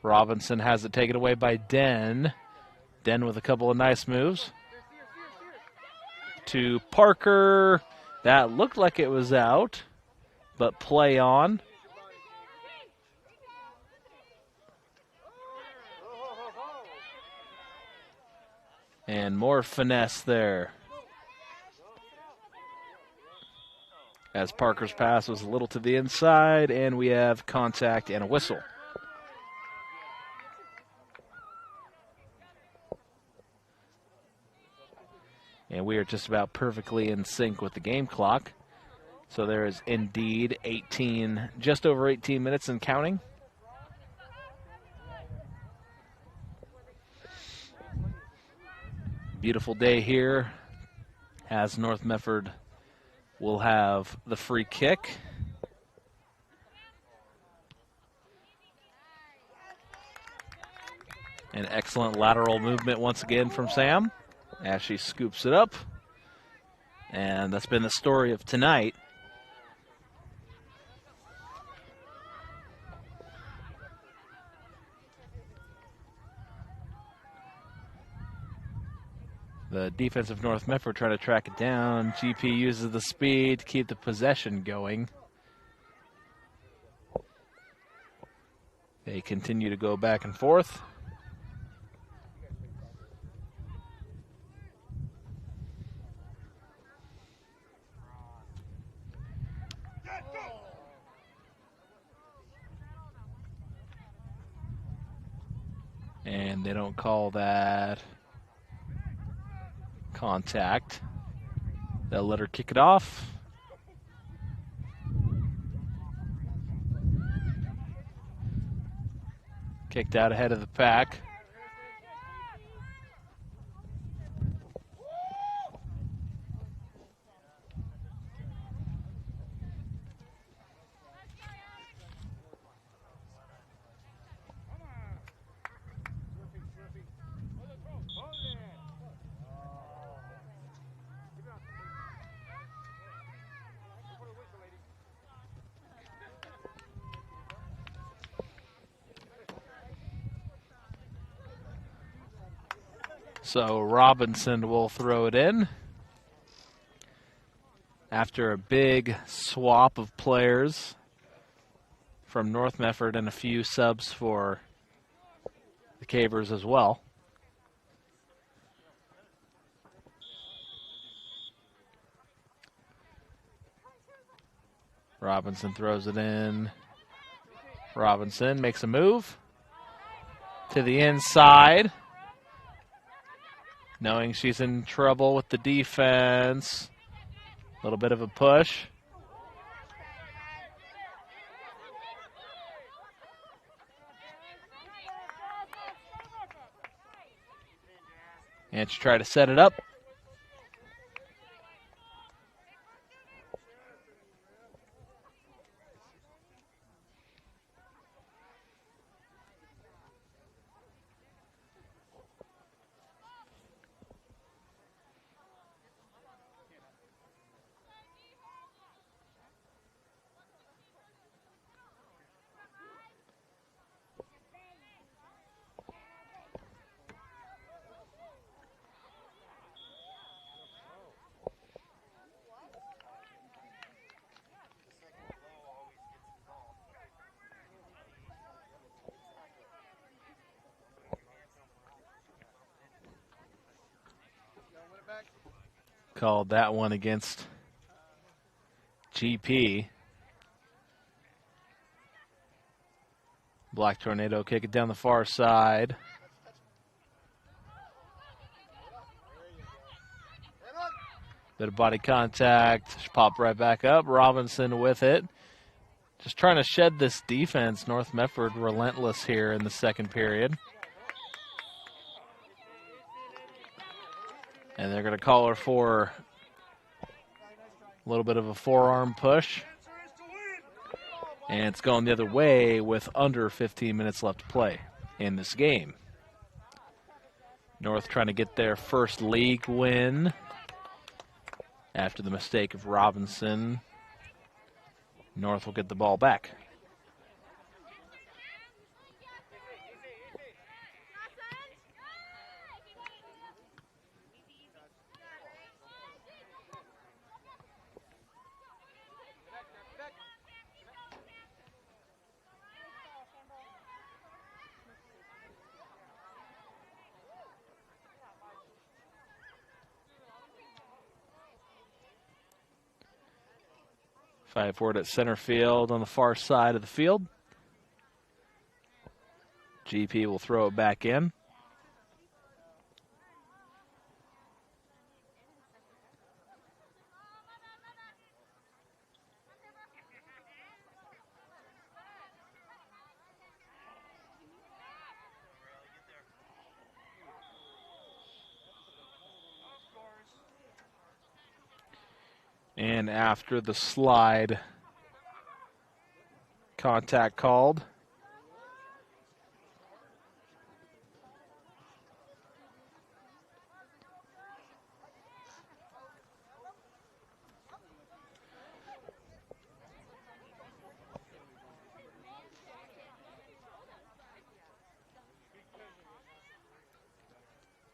Robinson has it taken away by Den. Den with a couple of nice moves. To Parker. That looked like it was out, but play on. And more finesse there. As Parker's pass was a little to the inside, and we have contact and a whistle. And we are just about perfectly in sync with the game clock. So there is indeed just over 18 minutes and counting. Beautiful day here as North Medford will have the free kick. An excellent lateral movement once again from Sam as she scoops it up. And that's been the story of tonight. The defense of North Medford trying to track it down. GP uses the speed to keep the possession going. They continue to go back and forth. And they don't call that contact. They'll let her kick it off. Kicked out ahead of the pack. So Robinson will throw it in after a big swap of players from North Medford and a few subs for the Cavers as well. Robinson throws it in. Robinson makes a move to the inside. Knowing she's in trouble with the defense. A little bit of a push. Grant should try to set it up. Called that one against GP. Black Tornado kick it down the far side. Bit of body contact. Just pop right back up. Robinson with it. Just trying to shed this defense. North Medford relentless here in the second period. And they're going to call her for a little bit of a forearm push. And it's going the other way with under 15 minutes left to play in this game. North trying to get their first league win after the mistake of Robinson. North will get the ball back. 5 forward at center field on the far side of the field. GP will throw it back in. And after the slide, contact called.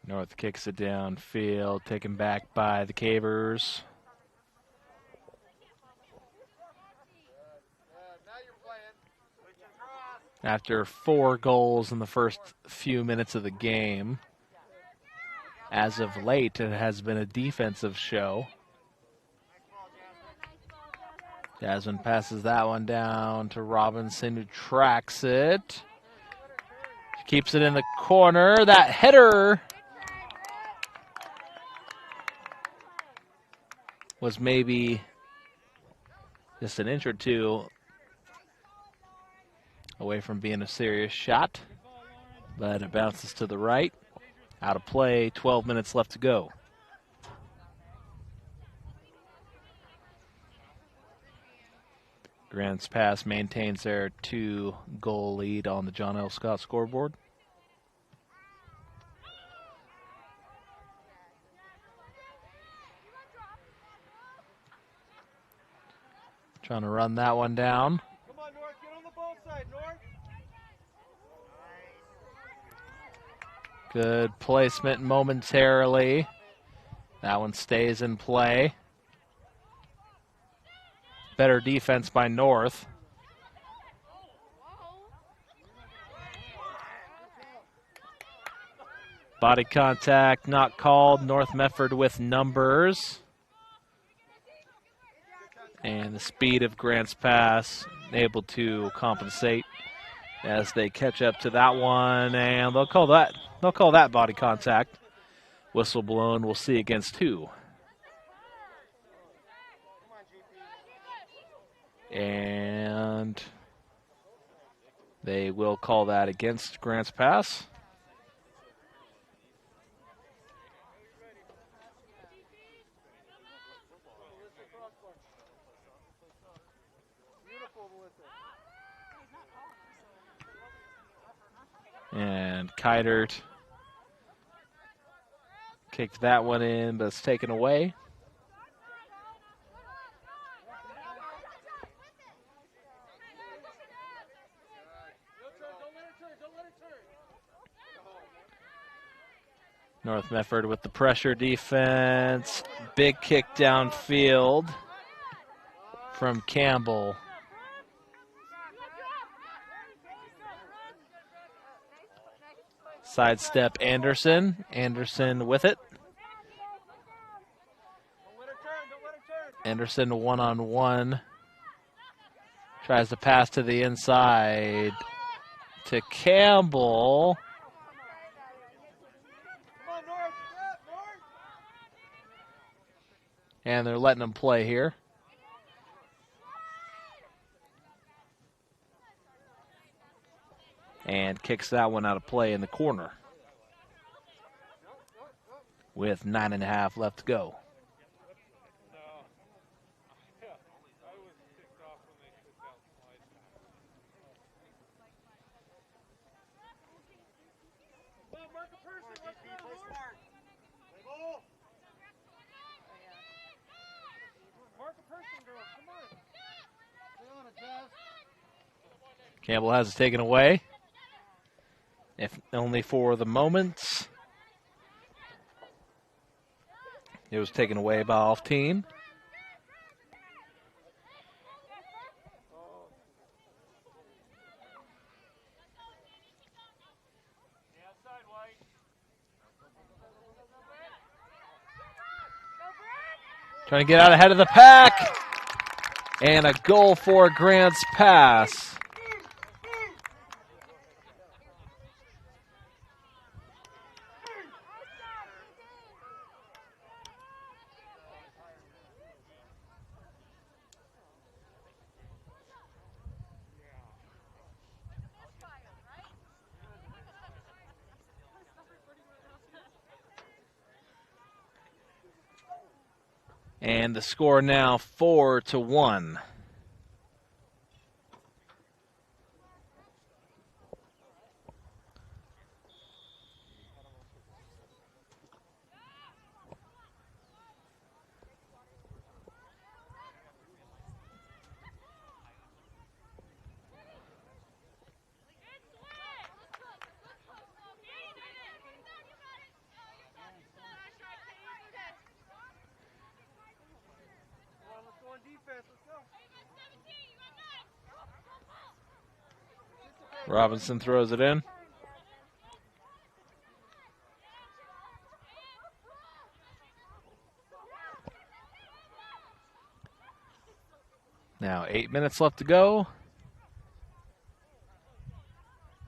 North kicks it downfield, taken back by the Cavers. After 4 goals in the first few minutes of the game, as of late, it has been a defensive show. Jasmine passes that one down to Robinson, who tracks it. Keeps it in the corner. That header was maybe just an inch or two away from being a serious shot, but it bounces to the right. Out of play, 12 minutes left to go. Grants Pass maintains their 2-goal lead on the John L. Scott scoreboard. Trying to run that one down. Good placement momentarily. That one stays in play. Better defense by North. Body contact not called. North Medford with numbers. And the speed of Grant's pass able to compensate as they catch up to that one, and they'll call that body contact. Whistle blown. We'll see against 2. And they will call that against Grant's Pass. And Kydert kicked that one in, but it's taken away. North Medford with the pressure defense. Big kick downfield from Campbell. Sidestep Anderson. Anderson with it. Anderson one-on-one. Tries to pass to the inside to Campbell. And they're letting him play here. And kicks that one out of play in the corner. With 9.5 left to go. Campbell has it taken away, if only for the moment. It was taken away by off team. Trying to get out ahead of the pack. And a goal for Grant's Pass. And the score now 4-1. Robinson throws it in. Now 8 minutes left to go.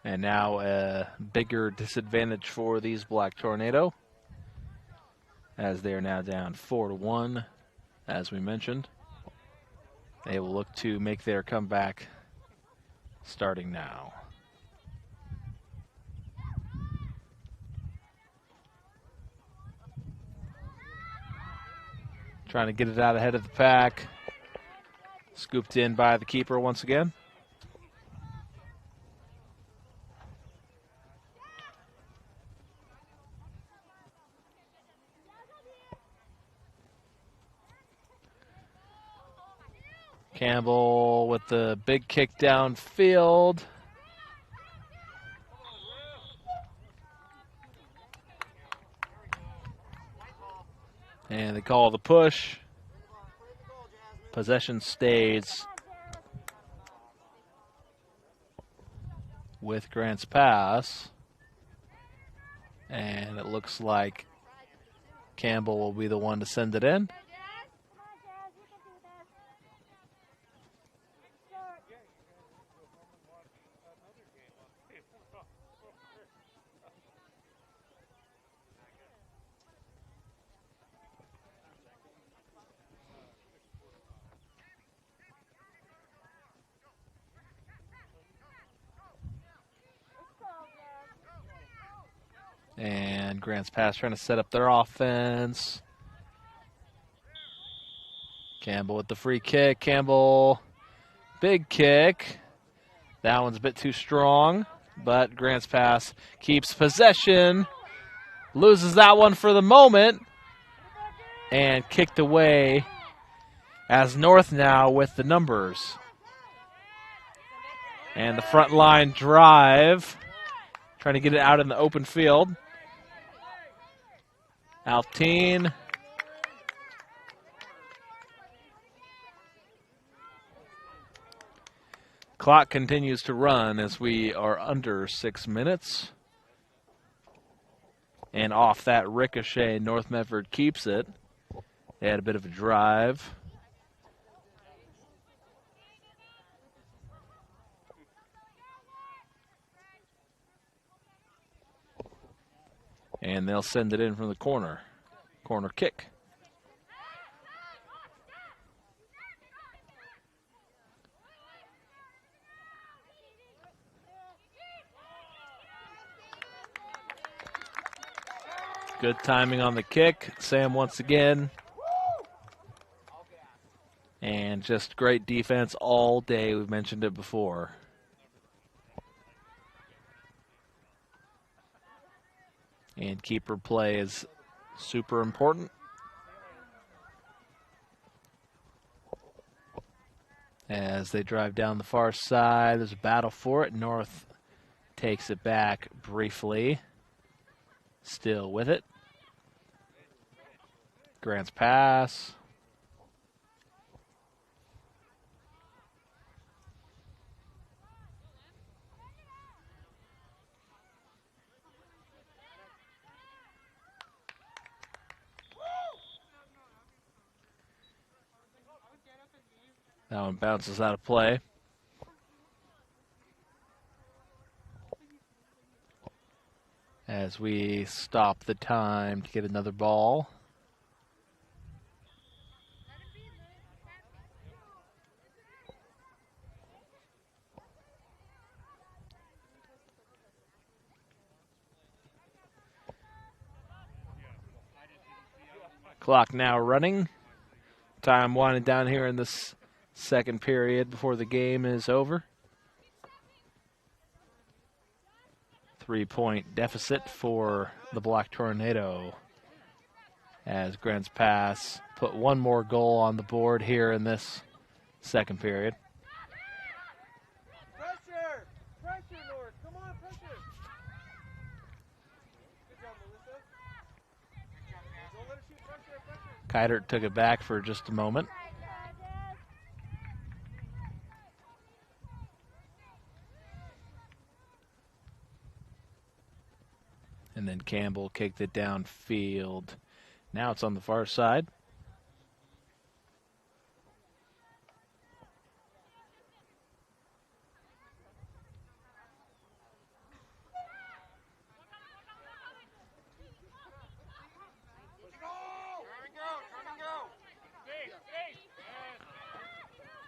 And now a bigger disadvantage for these Black Tornado, as they are now down 4-1, as we mentioned. They will look to make their comeback starting now. Trying to get it out ahead of the pack. Scooped in by the keeper once again. Campbell with the big kick downfield. And they call the push. Possession stays with Grant's Pass. And it looks like Campbell will be the one to send it in. And Grant's Pass trying to set up their offense. Campbell with the free kick. Campbell big kick. That one's a bit too strong, but Grants Pass keeps possession. Loses that one for the moment. And kicked away as North now with the numbers. And the front line drive. Trying to get it out in the open field. Alpine. Clock continues to run as we are under 6 minutes. And off that ricochet, North Medford keeps it. They had a bit of a drive. And they'll send it in from the corner. Corner kick. Good timing on the kick. Sam once again. And just great defense all day. We've mentioned it before. And keeper play is super important. As they drive down the far side, there's a battle for it. North takes it back briefly. Still with it. Grants pass. That one bounces out of play. As we stop the time to get another ball. Clock now running. Time winding down here in this second period before the game is over. 3-point deficit for the Black Tornado. As Grants Pass put one more goal on the board here in this second period. Pressure! Pressure, North! Come on, pressure! Good job, Melissa. Don't let her shoot pressure, pressure. Kiter took it back for just a moment. And then Campbell kicked it downfield. Now it's on the far side.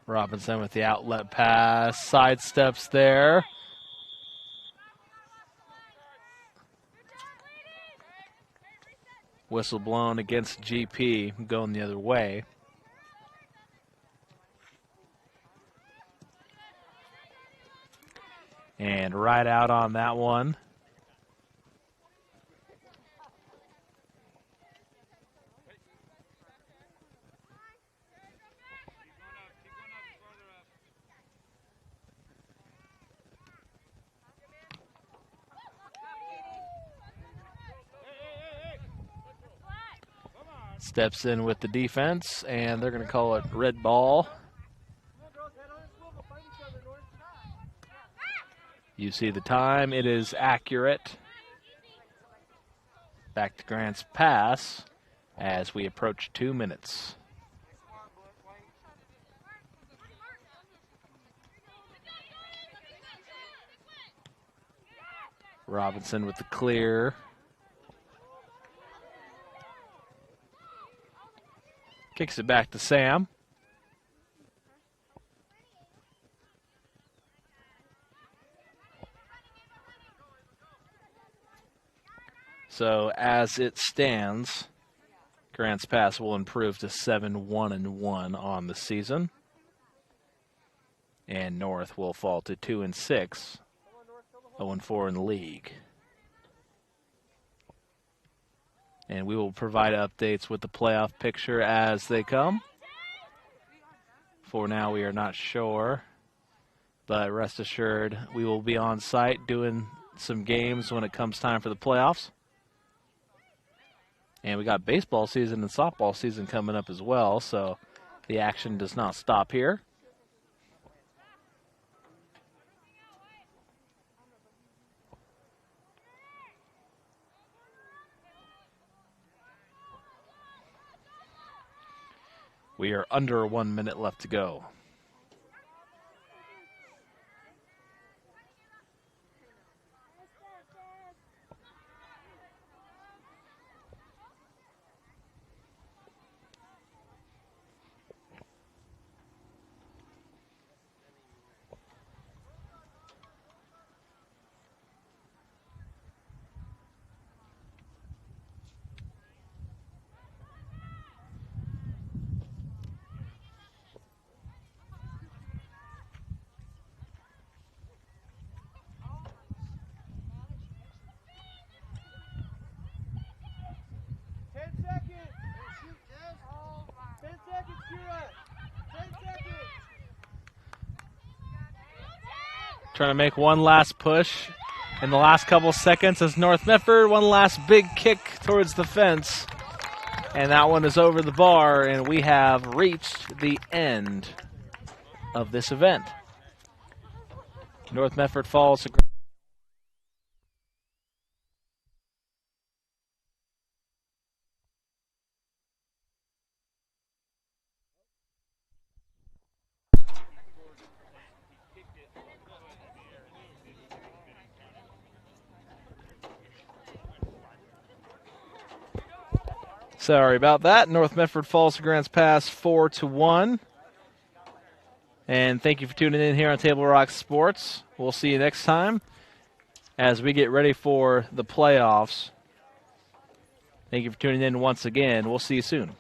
Robinson with the outlet pass. Sidesteps there. Whistle blown against GP, going the other way. And right out on that one. Steps in with the defense, and they're going to call it red ball. You see the time. It is accurate. Back to Grants Pass as we approach 2 minutes. Robinson with the clear. Kicks it back to Sam. So as it stands, Grants Pass will improve to 7-1-1 on the season. And North will fall to 2-6, 0-4 in the league. And we will provide updates with the playoff picture as they come. For now, we are not sure, but rest assured, we will be on site doing some games when it comes time for the playoffs. And we got baseball season and softball season coming up as well, so the action does not stop here. We are under 1 minute left to go. Trying to make one last push in the last couple seconds as North Medford, one last big kick towards the fence. And that one is over the bar, and we have reached the end of this event. North Medford falls to Sorry about that. North Medford falls to Grants Pass 4-1. And thank you for tuning in here on Table Rock Sports. We'll see you next time as we get ready for the playoffs. Thank you for tuning in once again. We'll see you soon.